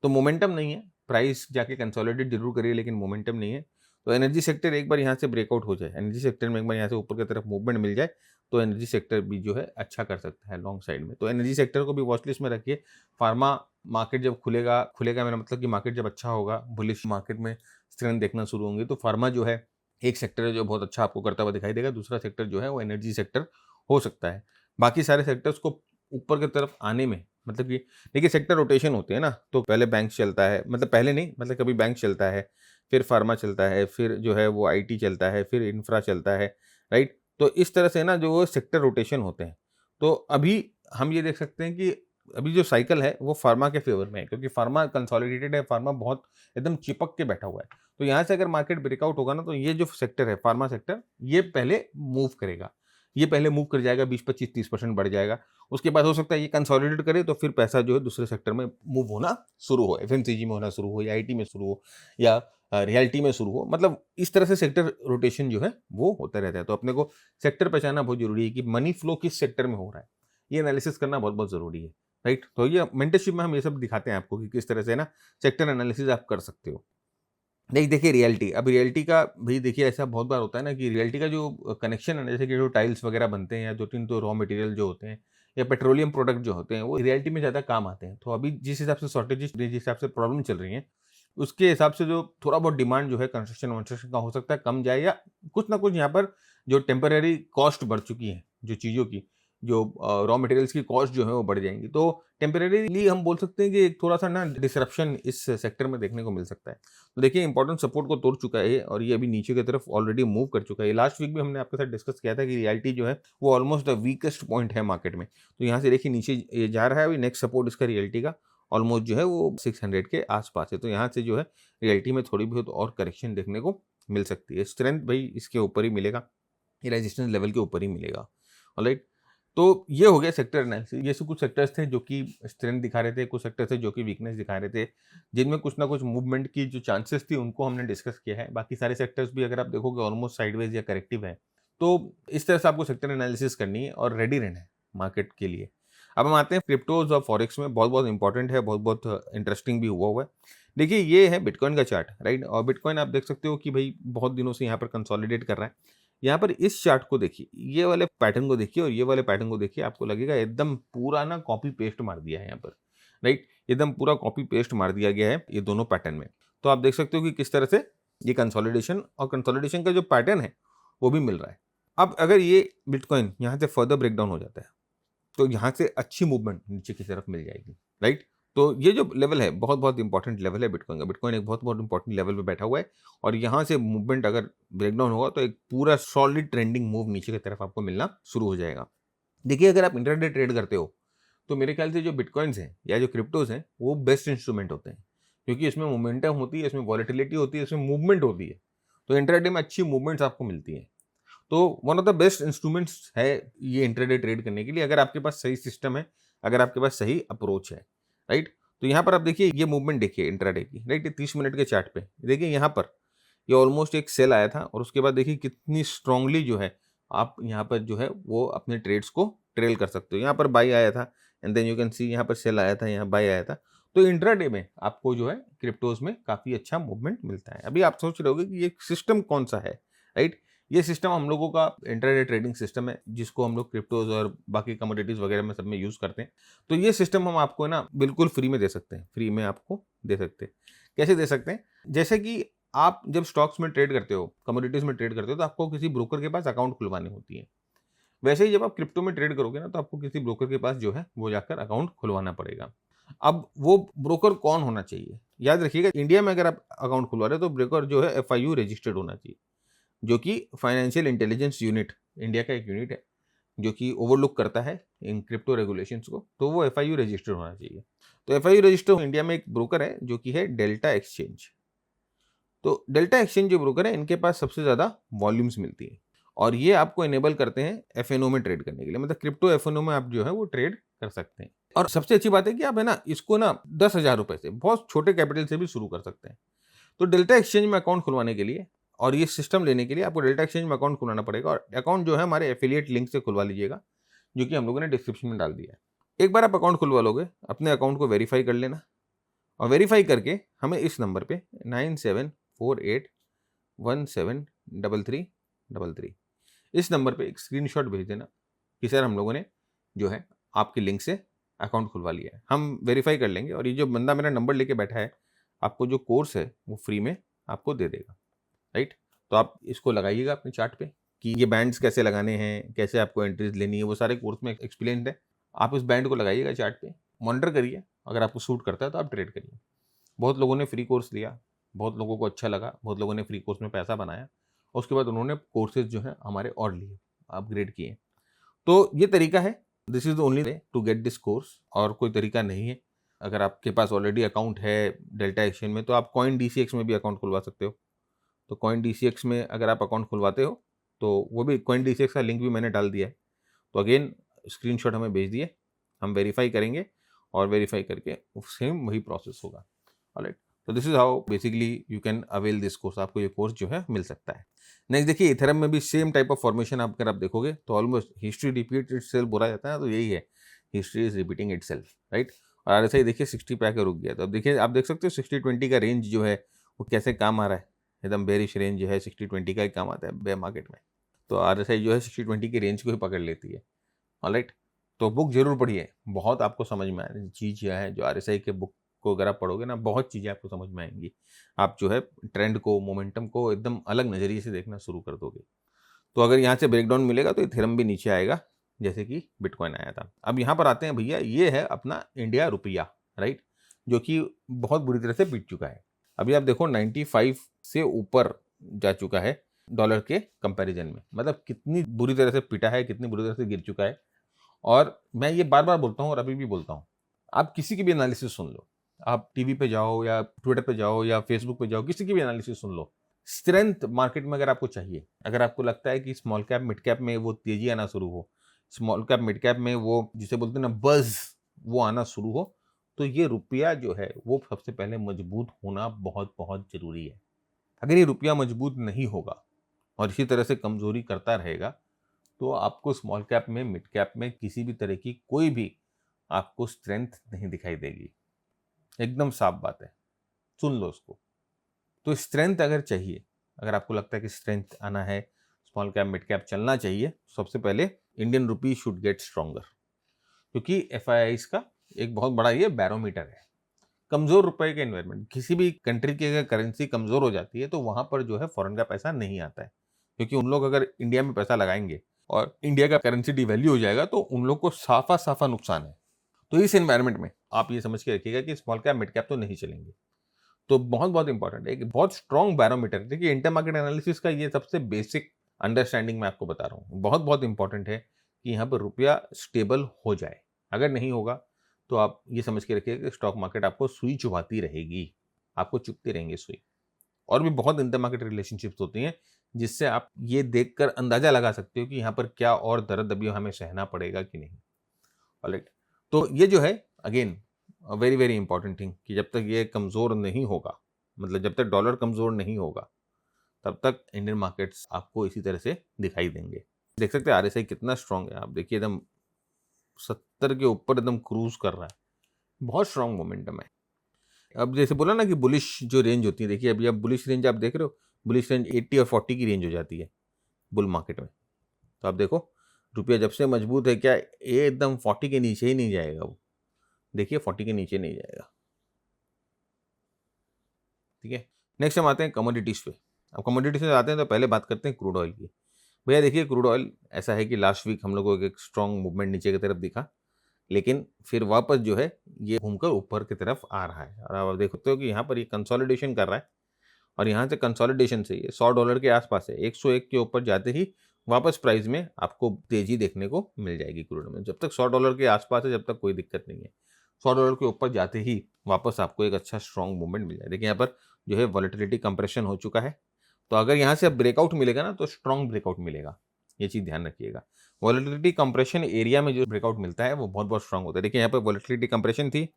तो मोमेंटम नहीं है, प्राइस जाके कंसोलिडेट जरूर करिए लेकिन मोमेंटम नहीं है। तो एनर्जी सेक्टर एक बार यहाँ से ब्रेकआउट हो जाए, एनर्जी सेक्टर में एक बार यहाँ से ऊपर की तरफ मूवमेंट मिल जाए तो एनर्जी सेक्टर भी जो है अच्छा कर सकता है लॉन्ग साइड में। तो एनर्जी सेक्टर को भी वॉच लिस्ट में रखिए। फार्मा मार्केट जब खुलेगा मेरा मतलब कि मार्केट जब अच्छा होगा, बुलिश मार्केट में स्ट्रेंथ देखना शुरू होंगे, तो फार्मा जो है एक सेक्टर है जो बहुत अच्छा आपको करता हुआ दिखाई देगा। दूसरा सेक्टर जो है वो एनर्जी सेक्टर हो सकता है। बाकी सारे सेक्टर्स को ऊपर की तरफ आने में मतलब कि देखिए सेक्टर रोटेशन होते हैं ना, तो पहले बैंक चलता है, मतलब पहले नहीं, मतलब कभी बैंक चलता है, फिर फार्मा चलता है, फिर जो है वो IT चलता है, फिर इंफ्रा चलता है, राइट। तो इस तरह से ना जो सेक्टर रोटेशन होते हैं, तो अभी हम ये देख सकते हैं कि अभी जो साइकिल है वो फार्मा के फेवर में है, क्योंकि फार्मा कंसोलिडेटेड है, फार्मा बहुत एकदम चिपक के बैठा हुआ है। तो यहाँ से अगर मार्केट ब्रेकआउट होगा ना, तो ये जो सेक्टर है फार्मा सेक्टर, ये पहले मूव करेगा। ये पहले मूव कर जाएगा, 20-25-30% बढ़ जाएगा। उसके बाद हो सकता है ये कंसोलिडेट करे, तो फिर पैसा जो है दूसरे सेक्टर में मूव होना शुरू हो, एफएमसीजी में होना शुरू हो, या आईटी में शुरू हो, या रियल्टी में शुरू हो। मतलब इस तरह से सेक्टर रोटेशन जो है वो होता रहता है। तो अपने को सेक्टर पहचानना बहुत जरूरी है कि मनी फ्लो किस सेक्टर में हो रहा है, ये एनालिसिस करना बहुत बहुत जरूरी है, राइट। तो ये मेंटरशिप में हम ये सब दिखाते हैं आपको कि किस तरह से ना सेक्टर एनालिसिस आप कर सकते हो। नहीं, देखिए रियल्टी, अब रियल्टी का भाई देखिए ऐसा बहुत बार होता है ना कि रियल्टी का जो कनेक्शन है ना, जैसे कि जो टाइल्स वगैरह बनते हैं, या 2-3 तो रॉ मटेरियल जो होते हैं, या पेट्रोलियम प्रोडक्ट जो होते हैं, वो रियल्टी में ज़्यादा काम आते हैं। तो अभी जिस हिसाब से शॉर्टेजेस, जिस हिसाब से प्रॉब्लम चल रही है, उसके हिसाब से जो थोड़ा बहुत डिमांड जो है कंस्ट्रक्शन वंस्ट्रक्शन का हो सकता है कम जाए, या कुछ ना कुछ यहाँ पर जो टेम्पररी कॉस्ट बढ़ चुकी है जो चीज़ों की, जो रॉ मटेरियल्स की कॉस्ट जो है वो बढ़ जाएंगी। तो टेम्परेरीली हम बोल सकते हैं कि एक थोड़ा सा ना डिसरप्शन इस सेक्टर में देखने को मिल सकता है। तो देखिए इंपॉर्टेंट सपोर्ट को तोड़ चुका है और ये अभी नीचे की तरफ ऑलरेडी मूव कर चुका है। लास्ट वीक भी हमने आपके साथ डिस्कस किया था कि रियल्टी जो है वो ऑलमोस्ट द वीकेस्ट पॉइंट है मार्केट में। तो यहाँ से देखिए नीचे ये जा रहा है, अभी नेक्स्ट सपोर्ट इसका रियल्टी का ऑलमोस्ट जो है वो 600 के आसपास है। तो यहाँ से जो है रियल्टी में थोड़ी बहुत और करेक्शन देखने को मिल सकती है। स्ट्रेंथ भाई इसके ऊपर ही मिलेगा, ये रेजिस्टेंस लेवल के ऊपर ही मिलेगा। ऑलराइट, तो ये हो गया सेक्टर एनालिसिस। ये सब कुछ सेक्टर्स थे जो कि स्ट्रेंथ दिखा रहे थे, कुछ सेक्टर थे जो कि वीकनेस दिखा रहे थे, जिनमें कुछ ना कुछ मूवमेंट की जो चांसेस थी उनको हमने डिस्कस किया है। बाकी सारे सेक्टर्स भी अगर आप देखोगे ऑलमोस्ट साइडवेज या करेक्टिव है। तो इस तरह से आपको सेक्टर एनालिसिस करनी है और रेडी रहना है मार्केट के लिए। अब हम आते हैं क्रिप्टोज और फॉरेक्स में, बहुत बहुत इंपॉर्टेंट है, बहुत बहुत इंटरेस्टिंग भी हुआ है। देखिए ये है बिटकॉइन का चार्ट, राइट। और बिटकॉइन आप देख सकते हो कि भाई बहुत दिनों से यहाँ पर कंसोलिडेट कर रहा है। यहाँ पर इस चार्ट को देखिए, ये वाले पैटर्न को देखिए और ये वाले पैटर्न को देखिए, आपको लगेगा एकदम पूरा ना कॉपी पेस्ट मार दिया है यहाँ पर, राइट। एकदम पूरा कॉपी पेस्ट मार दिया गया है ये दोनों पैटर्न में। तो आप देख सकते हो कि किस तरह से ये कंसोलिडेशन और कंसोलिडेशन का जो पैटर्न है वो भी मिल रहा है। अब अगर ये बिटकॉइन यहाँ से फर्दर ब्रेकडाउन हो जाता है, तो यहाँ से अच्छी मूवमेंट नीचे की तरफ मिल जाएगी, राइट। तो ये जो लेवल है बहुत बहुत इंपॉर्टेंट लेवल है बिटकॉइन का। बिटकॉइन एक बहुत बहुत इंपॉर्टेंट लेवल पे बैठा हुआ है और यहाँ से मूवमेंट अगर ब्रेकडाउन होगा तो एक पूरा सॉलिड ट्रेंडिंग मूव नीचे की तरफ आपको मिलना शुरू हो जाएगा। देखिए अगर आप इंटरडे ट्रेड करते हो तो मेरे ख्याल से जो बिटकॉइंस हैं या जो क्रिप्टोज हैं वो बेस्ट इंस्ट्रूमेंट होते हैं, क्योंकि इसमें मोमेंटम होती है, इसमें वॉलेटिलिटी होती है, इसमें मूवमेंट होती है। तो इंटरडे में अच्छी मूवमेंट्स आपको मिलती हैं। तो one of the best instruments है ये इंट्राडे ट्रेड करने के लिए, अगर आपके पास सही सिस्टम है, अगर आपके पास सही अप्रोच है, राइट। तो यहाँ पर आप देखिए ये मूवमेंट देखिए इंट्राडे की, राइट। 30 मिनट के चार्ट पे देखिए यहाँ पर ये ऑलमोस्ट एक सेल आया था और उसके बाद देखिए कितनी स्ट्रांगली जो है आप यहाँ पर जो है वो अपने ट्रेड्स को ट्रेल कर सकते हो। यहाँ पर बाई आया था and then you can see यहाँ पर सेल आया था, यहाँ बाई आया था। तो इंट्राडे में आपको जो है क्रिप्टोज में काफ़ी अच्छा मूवमेंट मिलता है। अभी आप सोच रहे होगे कि ये सिस्टम कौन सा है, राइट। ये सिस्टम हम लोगों का इंट्राडे ट्रेडिंग सिस्टम है, जिसको हम लोग क्रिप्टोज और बाकी कमोडिटीज वगैरह में सब में यूज़ करते हैं। तो ये सिस्टम हम आपको ना बिल्कुल फ्री में दे सकते हैं, फ्री में आपको दे सकते हैं। कैसे दे सकते हैं? जैसे कि आप जब स्टॉक्स में ट्रेड करते हो, कमोडिटीज में ट्रेड करते हो, तो आपको किसी ब्रोकर के पास अकाउंट खुलवानी होती है। वैसे ही जब आप क्रिप्टो में ट्रेड करोगे ना, तो आपको किसी ब्रोकर के पास जो है वो जाकर अकाउंट खुलवाना पड़ेगा। अब वो ब्रोकर कौन होना चाहिए? याद रखिएगा, इंडिया में अगर आप अकाउंट खुलवा रहे हो तो ब्रोकर जो है एफआईयू रजिस्टर्ड होना चाहिए, जो कि फाइनेंशियल इंटेलिजेंस यूनिट, इंडिया का एक यूनिट है जो कि ओवरलुक करता है इन क्रिप्टो रेगुलेशंस को। तो वो एफआईयू रजिस्टर्ड होना चाहिए। तो एफआईयू रजिस्टर्ड इंडिया में एक ब्रोकर है जो कि है डेल्टा एक्सचेंज। तो डेल्टा एक्सचेंज जो ब्रोकर है, इनके पास सबसे ज़्यादा वॉल्यूम्स मिलती है और ये आपको इनेबल करते हैं एफएनओ में ट्रेड करने के लिए। मतलब क्रिप्टो एफएनओ में आप जो है वो ट्रेड कर सकते हैं। और सबसे अच्छी बात है कि आप है ना इसको ना 10,000 रुपए से, बहुत छोटे कैपिटल से भी शुरू कर सकते हैं। तो डेल्टा एक्सचेंज में अकाउंट खुलवाने के लिए और ये सिस्टम लेने के लिए आपको डेल्टा एक्सचेंज में अकाउंट खुलवाना पड़ेगा और अकाउंट जो है हमारे एफिलिएट लिंक से खुलवा लीजिएगा, जो कि हम लोगों ने डिस्क्रिप्शन में डाल दिया है। एक बार आप अकाउंट खुलवा लोगे, अपने अकाउंट को वेरीफाई कर लेना और वेरीफाई करके हमें इस नंबर पे 9748173333 इस नंबर पे एक स्क्रीनशॉट भेज देना कि सर हम लोगों ने जो है आपके लिंक से अकाउंट खुलवा लिया है। हम वेरीफाई कर लेंगे और ये जो बंदा मेरा नंबर लेके बैठा है, आपको जो कोर्स है वो फ्री में आपको दे देगा, राइट। तो आप इसको लगाइएगा अपने चार्ट पे कि ये बैंड्स कैसे लगाने हैं, कैसे आपको एंट्रीज लेनी है, वो सारे कोर्स में एक्सप्लेन है। आप इस बैंड को लगाइएगा चार्ट पे, मॉनिटर करिए, अगर आपको सूट करता है तो आप ट्रेड करिए। बहुत लोगों ने फ्री कोर्स लिया, बहुत लोगों को अच्छा लगा, बहुत लोगों ने फ्री कोर्स में पैसा बनाया और उसके बाद उन्होंने कोर्सेज जो है हमारे और लिए, अपग्रेड किए। तो ये तरीका है this is the only way to get this course, और कोई तरीका नहीं है। अगर आपके पास ऑलरेडी अकाउंट है डेल्टा एक्सचेंज में, तो आप कॉइन डीसीएक्स में भी अकाउंट खुलवा सकते हो। तो कॉइन डीसीएक्स में अगर आप अकाउंट खुलवाते हो, तो वो भी कॉइन डीसीएक्स का लिंक भी मैंने डाल दिया है। तो अगेन स्क्रीनशॉट हमें भेज दिए, हम वेरीफाई करेंगे और वेरीफाई करके सेम वही प्रोसेस होगा। ऑलराइट, तो this is how basically you can avail this course. आपको ये कोर्स जो है मिल सकता है। नेक्स्ट देखिए, इथेरियम में भी सेम टाइप ऑफ फॉर्मेशन अगर आप देखोगे तो ऑलमोस्ट हिस्ट्री रिपीट इटसेल्फ बोला जाता है, तो यही है, history is repeating itself, right. और आरएसआई देखिए 60 पे आकर रुक गया। तो अब देखिए, आप देख सकते हो 60-20 का रेंज जो है वो कैसे काम आ रहा है। एकदम बेरिश रेंज जो है 60-20 का ही काम आता है बेयर मार्केट में। तो आरएसआई जो है 60-20 की रेंज को ही पकड़ लेती है। ऑलराइट, तो बुक जरूर पढ़िए, बहुत आपको समझ में आए चीज़ यह है, जो आरएसआई के बुक को अगर आप पढ़ोगे ना, बहुत चीज़ें आपको समझ में आएंगी। आप जो है ट्रेंड को, मोमेंटम को एकदम अलग नज़रिए से देखना शुरू कर दोगे। तो अगर यहाँ से ब्रेकडाउन मिलेगा तो इथेरियम भी नीचे आएगा, जैसे कि बिटकॉइन आया था। अब यहाँ पर आते हैं भैया, ये है अपना इंडिया रुपया, राइट, जो कि बहुत बुरी तरह से पिट चुका है। अभी आप देखो 95 से ऊपर जा चुका है डॉलर के कंपैरिजन में। मतलब कितनी बुरी तरह से पिटा है, कितनी बुरी तरह से गिर चुका है। और मैं ये बार बार बोलता हूँ और अभी भी बोलता हूँ, आप किसी की भी एनालिसिस सुन लो, आप टीवी पे जाओ या ट्विटर पे जाओ या फेसबुक पे जाओ, किसी की भी एनालिसिस सुन लो। स्ट्रेंथ मार्केट में अगर आपको चाहिए, अगर आपको लगता है कि स्मॉल कैप मिड कैप में वो तेजी आना शुरू हो, स्मॉल कैप मिड कैप में वो जिसे बोलते हैं ना बज, वो आना शुरू हो, तो ये रुपया जो है वो सबसे पहले मजबूत होना बहुत बहुत जरूरी है। अगर ये रुपया मजबूत नहीं होगा और इसी तरह से कमजोरी करता रहेगा, तो आपको स्मॉल कैप में, मिड कैप में किसी भी तरह की कोई भी आपको स्ट्रेंथ नहीं दिखाई देगी। एकदम साफ बात है, सुन लो उसको। तो स्ट्रेंथ अगर चाहिए, अगर आपको लगता है कि स्ट्रेंथ आना है, स्मॉल कैप मिड कैप चलना चाहिए, सबसे पहले Indian rupee should get stronger, क्योंकि एफआईआईस का एक बहुत बड़ा ये बैरोमीटर है। कमजोर रुपए के इन्वायरमेंट, किसी भी कंट्री की अगर करेंसी कमजोर हो जाती है तो वहां पर जो है फॉरेन का पैसा नहीं आता है, क्योंकि उन लोग अगर इंडिया में पैसा लगाएंगे और इंडिया का करेंसी डिवैल्यू हो जाएगा तो उन लोग को साफा साफा नुकसान है। तो इस एनवायरमेंट में आप ये समझ के रखिएगा कि स्मॉल कैप मिड कैप तो नहीं चलेंगे। तो बहुत बहुत इंपॉर्टेंट है, एक बहुत स्ट्रॉन्ग बैरोमीटर। देखिए, इंटर मार्केट एनालिसिस का ये सबसे बेसिक अंडरस्टैंडिंग मैं आपको बता रहा हूँ, बहुत बहुत इंपॉर्टेंट है कि यहाँ पर रुपया स्टेबल हो जाए। अगर नहीं होगा तो आप ये समझ के रखिए कि स्टॉक मार्केट आपको सुई चुभाती रहेगी, आपको चुभती रहेंगे सुई। और भी बहुत इंटर मार्केट रिलेशनशिप्स होती हैं, जिससे आप ये देखकर अंदाजा लगा सकते हो कि यहाँ पर क्या और दर्द अभी हमें सहना पड़ेगा कि नहीं। ऑलराइट, तो ये जो है again very very important thing, कि जब तक ये कमज़ोर नहीं होगा, मतलब जब तक डॉलर कमज़ोर नहीं होगा, तब तक इंडियन मार्केट्स आपको इसी तरह से दिखाई देंगे। देख सकते हैं आरएसआई कितना स्ट्रांग है, आप देखिए एकदम 70 के ऊपर एकदम क्रूज कर रहा है, बहुत स्ट्रांग मोमेंटम है। अब जैसे बोला ना कि बुलिश जो रेंज होती है, देखिए अभी आप बुलिश रेंज आप देख रहे हो, बुलिश रेंज 80 और 40 की रेंज हो जाती है बुल मार्केट में। तो आप देखो रुपया जब से मजबूत है, क्या ये एकदम 40 के नीचे ही नहीं जाएगा वो, देखिए 40 के नीचे नहीं जाएगा। ठीक है, नेक्स्ट हम आते हैं कमोडिटीज़ पे। अब कमोडिटीज़ में आते हैं तो पहले बात करते हैं क्रूड ऑयल की। भैया देखिए, क्रूड ऑयल ऐसा है कि लास्ट वीक हम लोगों को एक स्ट्रॉन्ग मूवमेंट नीचे की तरफ दिखा, लेकिन फिर वापस जो है ये घूमकर ऊपर की तरफ आ रहा है। और आप देख सकते हो कि यहाँ पर ये कंसोलिडेशन कर रहा है, और यहाँ से कंसोलिडेशन से ये $100 के आसपास है, 101 के ऊपर जाते ही वापस प्राइस में आपको तेजी देखने को मिल जाएगी क्रूड में। जब तक $100 के आसपास है, जब तक कोई दिक्कत नहीं है। $100 के ऊपर जाते ही वापस आपको एक अच्छा स्ट्रॉन्ग मूवमेंट मिल जाए। देखिए यहाँ पर जो है वॉलेटिलिटी कंप्रेशन हो चुका है, तो अगर यहाँ से अब ब्रेकआउट मिलेगा ना, तो स्ट्रॉन्ग ब्रेकआउट मिलेगा, ये चीज़ ध्यान रखिएगा। वॉलेटिलिटी कंप्रेशन एरिया में जो ब्रेकआउट मिलता है वो बहुत बहुत स्ट्रॉन्ग होता है। देखिए यहाँ पर वॉलेटिलिटी कंप्रेशन थी,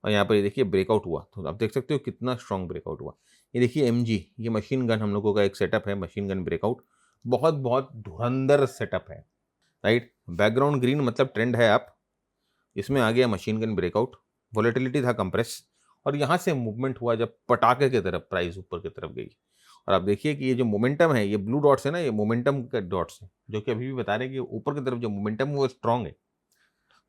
और यहाँ पर ये देखिए ब्रेकआउट हुआ, तो आप देख सकते हो कितना स्ट्रॉन्ग ब्रेकआउट हुआ। ये देखिए एमजी, ये मशीन गन हम लोगों का एक सेटअप है, मशीन गन ब्रेकआउट, बहुत बहुत धुरंधर सेटअप है, राइट। बैकग्राउंड ग्रीन मतलब ट्रेंड है आप, इसमें आ गया मशीन गन ब्रेकआउट, वॉलेटिलिटी था कंप्रेस, और यहाँ से मूवमेंट हुआ जब पटाखे की तरफ प्राइस ऊपर की तरफ गई। और आप देखिए कि ये जो मोमेंटम है, ये ब्लू डॉट्स है ना, ये मोमेंटम के डॉट्स हैं, जो कि अभी भी बता रहे हैं कि ऊपर की तरफ जो मोमेंटम है वो स्ट्रॉन्ग है।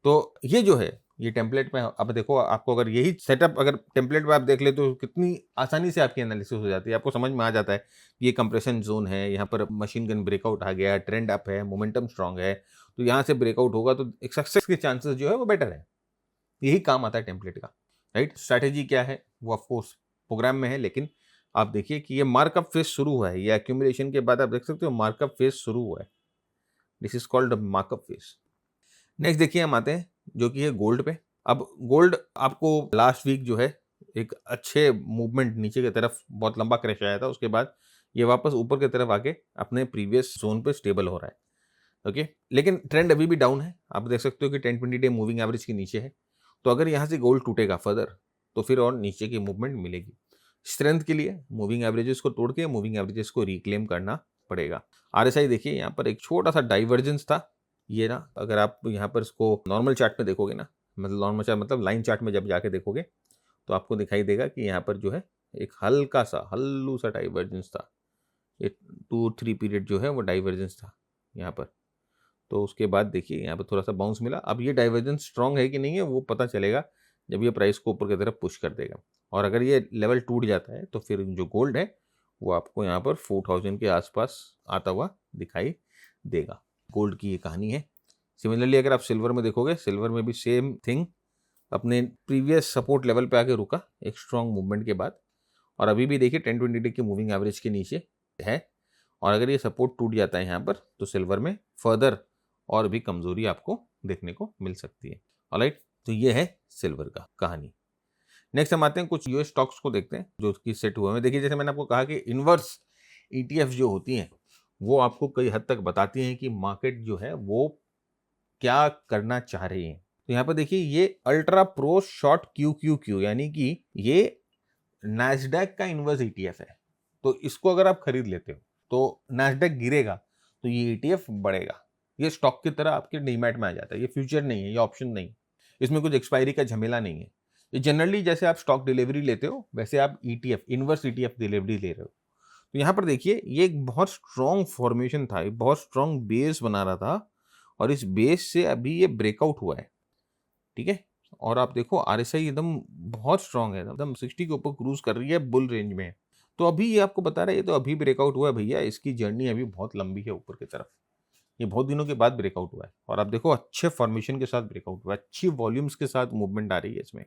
तो ये जो है, ये टेम्पलेट में अब देखो, आपको अगर यही सेटअप अगर टेम्पलेट में आप देख ले तो कितनी आसानी से आपकी एनालिसिस हो जाती है, आपको समझ में आ जाता है ये कंप्रेशन जोन है, यहाँ पर मशीन गन ब्रेकआउट आ गया, ट्रेंड अप है, मोमेंटम स्ट्रांग है, तो यहाँ से ब्रेकआउट होगा तो एक सक्सेस के चांसेस जो है वो बेटर है। यही काम आता है टेम्पलेट का, राइट। स्ट्रैटेजी क्या है वो ऑफकोर्स प्रोग्राम में है, लेकिन आप देखिए कि ये मार्कअप फेज शुरू हुआ है, ये एक्यूमुलेशन के बाद आप देख सकते हो मार्कअप फेज शुरू हुआ है, this is called markup phase. Next देखिए हम आते हैं जो कि है गोल्ड पे। अब गोल्ड आपको लास्ट वीक जो है एक अच्छे मूवमेंट नीचे की तरफ बहुत लंबा क्रैश आया था, उसके बाद ये वापस ऊपर की तरफ आके अपने प्रीवियस जोन पे स्टेबल हो रहा है। ओके, लेकिन ट्रेंड अभी भी डाउन है। आप देख सकते हो कि 10-20 डे मूविंग एवरेज के नीचे है। तो अगर यहाँ से गोल्ड टूटेगा फर्दर तो फिर और नीचे की मूवमेंट मिलेगी। स्ट्रेंथ के लिए मूविंग एवरेजेस को तोड़ के मूविंग एवरेजेस को रिक्लेम करना पड़ेगा। आरएसआई देखिए यहाँ पर एक छोटा सा डाइवर्जेंस था, ये ना, अगर आप यहाँ पर इसको नॉर्मल चार्ट में देखोगे ना, मतलब नॉर्मल चार्ट मतलब लाइन चार्ट में जब जाके देखोगे तो आपको दिखाई देगा कि यहाँ पर जो है एक हल्का सा हल्लू सा डाइवर्जेंस था। ये 2-3 पीरियड जो है वो डाइवर्जेंस था यहाँ पर। तो उसके बाद देखिए यहाँ पर थोड़ा सा बाउंस मिला। अब ये डाइवर्जेंस स्ट्रांग है कि नहीं है वो पता चलेगा जब ये प्राइस को ऊपर की तरफ पुश कर देगा। और अगर ये लेवल टूट जाता है तो फिर जो गोल्ड है वो आपको यहाँ पर 4000 के आसपास आता हुआ दिखाई देगा। गोल्ड की ये कहानी है। सिमिलरली अगर आप सिल्वर में देखोगे, सिल्वर में भी सेम थिंग, अपने प्रीवियस सपोर्ट लेवल पे आके रुका एक स्ट्रांग मूवमेंट के बाद, और अभी भी देखिए 10-20 डे की मूविंग एवरेज के नीचे है। और अगर ये सपोर्ट टूट जाता है यहाँ पर तो सिल्वर में फर्दर और भी कमजोरी आपको देखने को मिल सकती है। ऑलराइट, तो ये है सिल्वर का कहानी। नेक्स्ट हम आते हैं कुछ यूएस स्टॉक्स को देखते हैं जो कि सेट हुए हैं। देखिए जैसे मैंने आपको कहा कि इनवर्स ईटीएफ जो होती हैं वो आपको कई हद तक बताती हैं कि मार्केट जो है वो क्या करना चाह रही है। तो यहाँ पर देखिए ये अल्ट्रा प्रो शॉर्ट क्यू यानी कि ये नैस्डैक का इनवर्स ईटीएफ है। तो इसको अगर आप खरीद लेते हो तो नैस्डैक गिरेगा तो ये ईटीएफ बढ़ेगा। ये स्टॉक की तरह आपके डीमैट में आ जाता है। ये फ्यूचर नहीं है, ये ऑप्शन नहीं, इसमें कुछ एक्सपायरी का झमेला नहीं है। ये जनरली जैसे आप स्टॉक डिलीवरी लेते हो वैसे आप ईटीएफ इनवर्स ईटीएफ डिलीवरी ले रहे हो। तो यहाँ पर देखिए ये एक बहुत स्ट्रॉन्ग फॉर्मेशन था, एक बहुत स्ट्रॉन्ग बेस बना रहा था और इस बेस से अभी ये ब्रेकआउट हुआ है। ठीक है, और आप देखो आरएसआई एकदम बहुत स्ट्रांग है, एकदम 60 के ऊपर क्रूज कर रही है, बुल रेंज में है। तो अभी ये आपको बता रहा है ये तो अभी ब्रेकआउट हुआ है भैया, इसकी जर्नी अभी बहुत लंबी है ऊपर की तरफ। ये बहुत दिनों के बाद ब्रेकआउट हुआ है और आप देखो अच्छे फॉर्मेशन के साथ ब्रेकआउट हुआ है, अच्छी वॉल्यूम्स के साथ मूवमेंट आ रही है इसमें।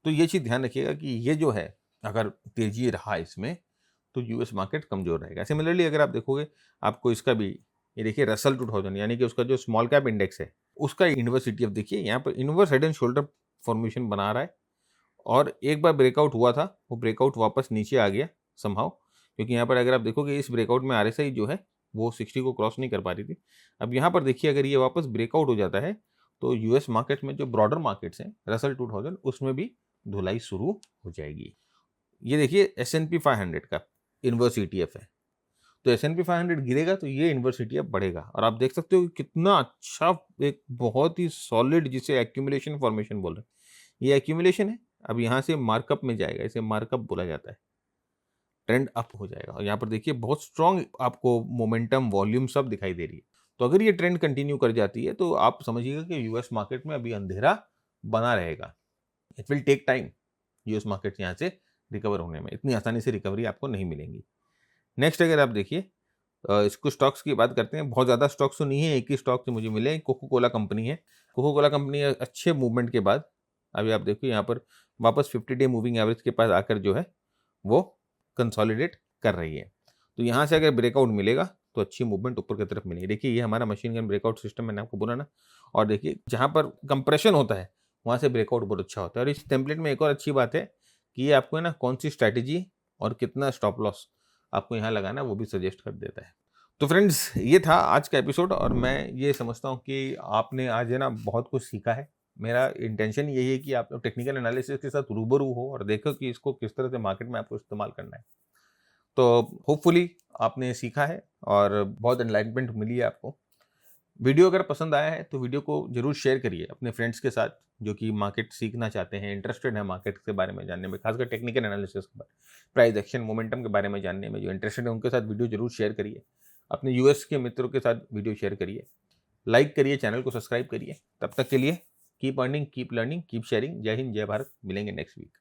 तो ये चीज ध्यान रखिएगा कि ये जो है अगर तेजी रहा इसमें तो यूएस मार्केट कमजोर रहेगा। सिमिलरली अगर आप देखोगे आपको इसका भी, ये देखिए रसल 2000 यानी कि उसका जो स्मॉल कैप इंडेक्स है उसका इनवर्स ईटीएफ देखिए यहाँ पर inverse head and shoulder formation बना रहा है और एक बार ब्रेकआउट हुआ था वो ब्रेकआउट वापस नीचे आ गया समहाउ, क्योंकि यहाँ पर अगर आप देखोगे इस ब्रेकआउट में आरएसआई जो है वो 60 को क्रॉस नहीं कर पा रही थी। अब यहाँ पर देखिए अगर ये वापस ब्रेकआउट हो जाता है तो यूएस मार्केट में जो ब्रॉडर मार्केट्स हैं रसल 2000 उसमें भी धुलाई शुरू हो जाएगी। ये देखिए S&P 500 का इनवर्स ईटीएफ है। तो S&P 500 गिरेगा तो ये इनवर्स ईटीएफ बढ़ेगा और आप देख सकते हो कि कितना अच्छा एक बहुत ही सॉलिड, जिसे एक्यूमुलेशन फॉर्मेशन बोल रहे हैं, ये एक्यूमुलेशन है। अब यहाँ से मार्कअप में जाएगा, इसे मार्कअप बोला जाता है, ट्रेंड अप हो जाएगा और यहाँ पर देखिए बहुत स्ट्रॉन्ग आपको मोमेंटम वॉल्यूम सब दिखाई दे रही है। तो अगर ये ट्रेंड कंटिन्यू कर जाती है तो आप समझिएगा कि यूएस मार्केट में अभी अंधेरा बना रहेगा। It will take time US market यहाँ से रिकवर होने में, इतनी आसानी से रिकवरी आपको नहीं मिलेंगी। नेक्स्ट अगर आप देखिए इसको स्टॉक्स की बात करते हैं, बहुत ज़्यादा स्टॉक्स तो नहीं है, एक ही स्टॉक से मुझे मिले, कोको कोला कंपनी है। कोको कोला कंपनी अच्छे मूवमेंट के बाद अभी आप देखिए यहाँ पर वापस 50 डे मूविंग एवरेज के पास आकर जो है वो कंसोलिडेट कर रही है। तो यहाँ से अगर ब्रेकआउट मिलेगा तो अच्छी मूवमेंट ऊपर की तरफ मिलेगी। देखिए ये हमारा मशीन गन ब्रेकआउट सिस्टम मैंने आपको बोला ना, और देखिए जहाँ पर कंप्रेशन होता है वहाँ से ब्रेकआउट बहुत अच्छा होता है। और इस टेम्पलेट में एक और अच्छी बात है कि ये आपको है ना कौन सी स्ट्रैटेजी और कितना स्टॉप लॉस आपको यहाँ लगाना है वो भी सजेस्ट कर देता है। तो फ्रेंड्स ये था आज का एपिसोड और मैं ये समझता हूँ कि आपने आज है ना बहुत कुछ सीखा है। मेरा इंटेंशन यही है कि आप टेक्निकल एनालिसिस के साथ रूबरू हो और देखो कि इसको किस तरह से मार्केट में आपको इस्तेमाल करना है। तो होपफुली आपने सीखा है और बहुत एनलाइटमेंट मिली है आपको। वीडियो अगर पसंद आया है तो वीडियो को जरूर शेयर करिए अपने फ्रेंड्स के साथ जो कि मार्केट सीखना चाहते हैं, इंटरेस्टेड है मार्केट के बारे में जानने में, खासकर टेक्निकल एनालिसिस के बारे, प्राइस एक्शन मोमेंटम के बारे में जानने में जो इंटरेस्टेड है उनके साथ वीडियो जरूर शेयर करिए। अपने यूएस के मित्रों के साथ वीडियो शेयर करिए, लाइक करिए, चैनल को सब्सक्राइब करिए। तब तक के लिए keep earning, keep learning, keep sharing. जय हिंद, जय भारत। मिलेंगे नेक्स्ट वीक।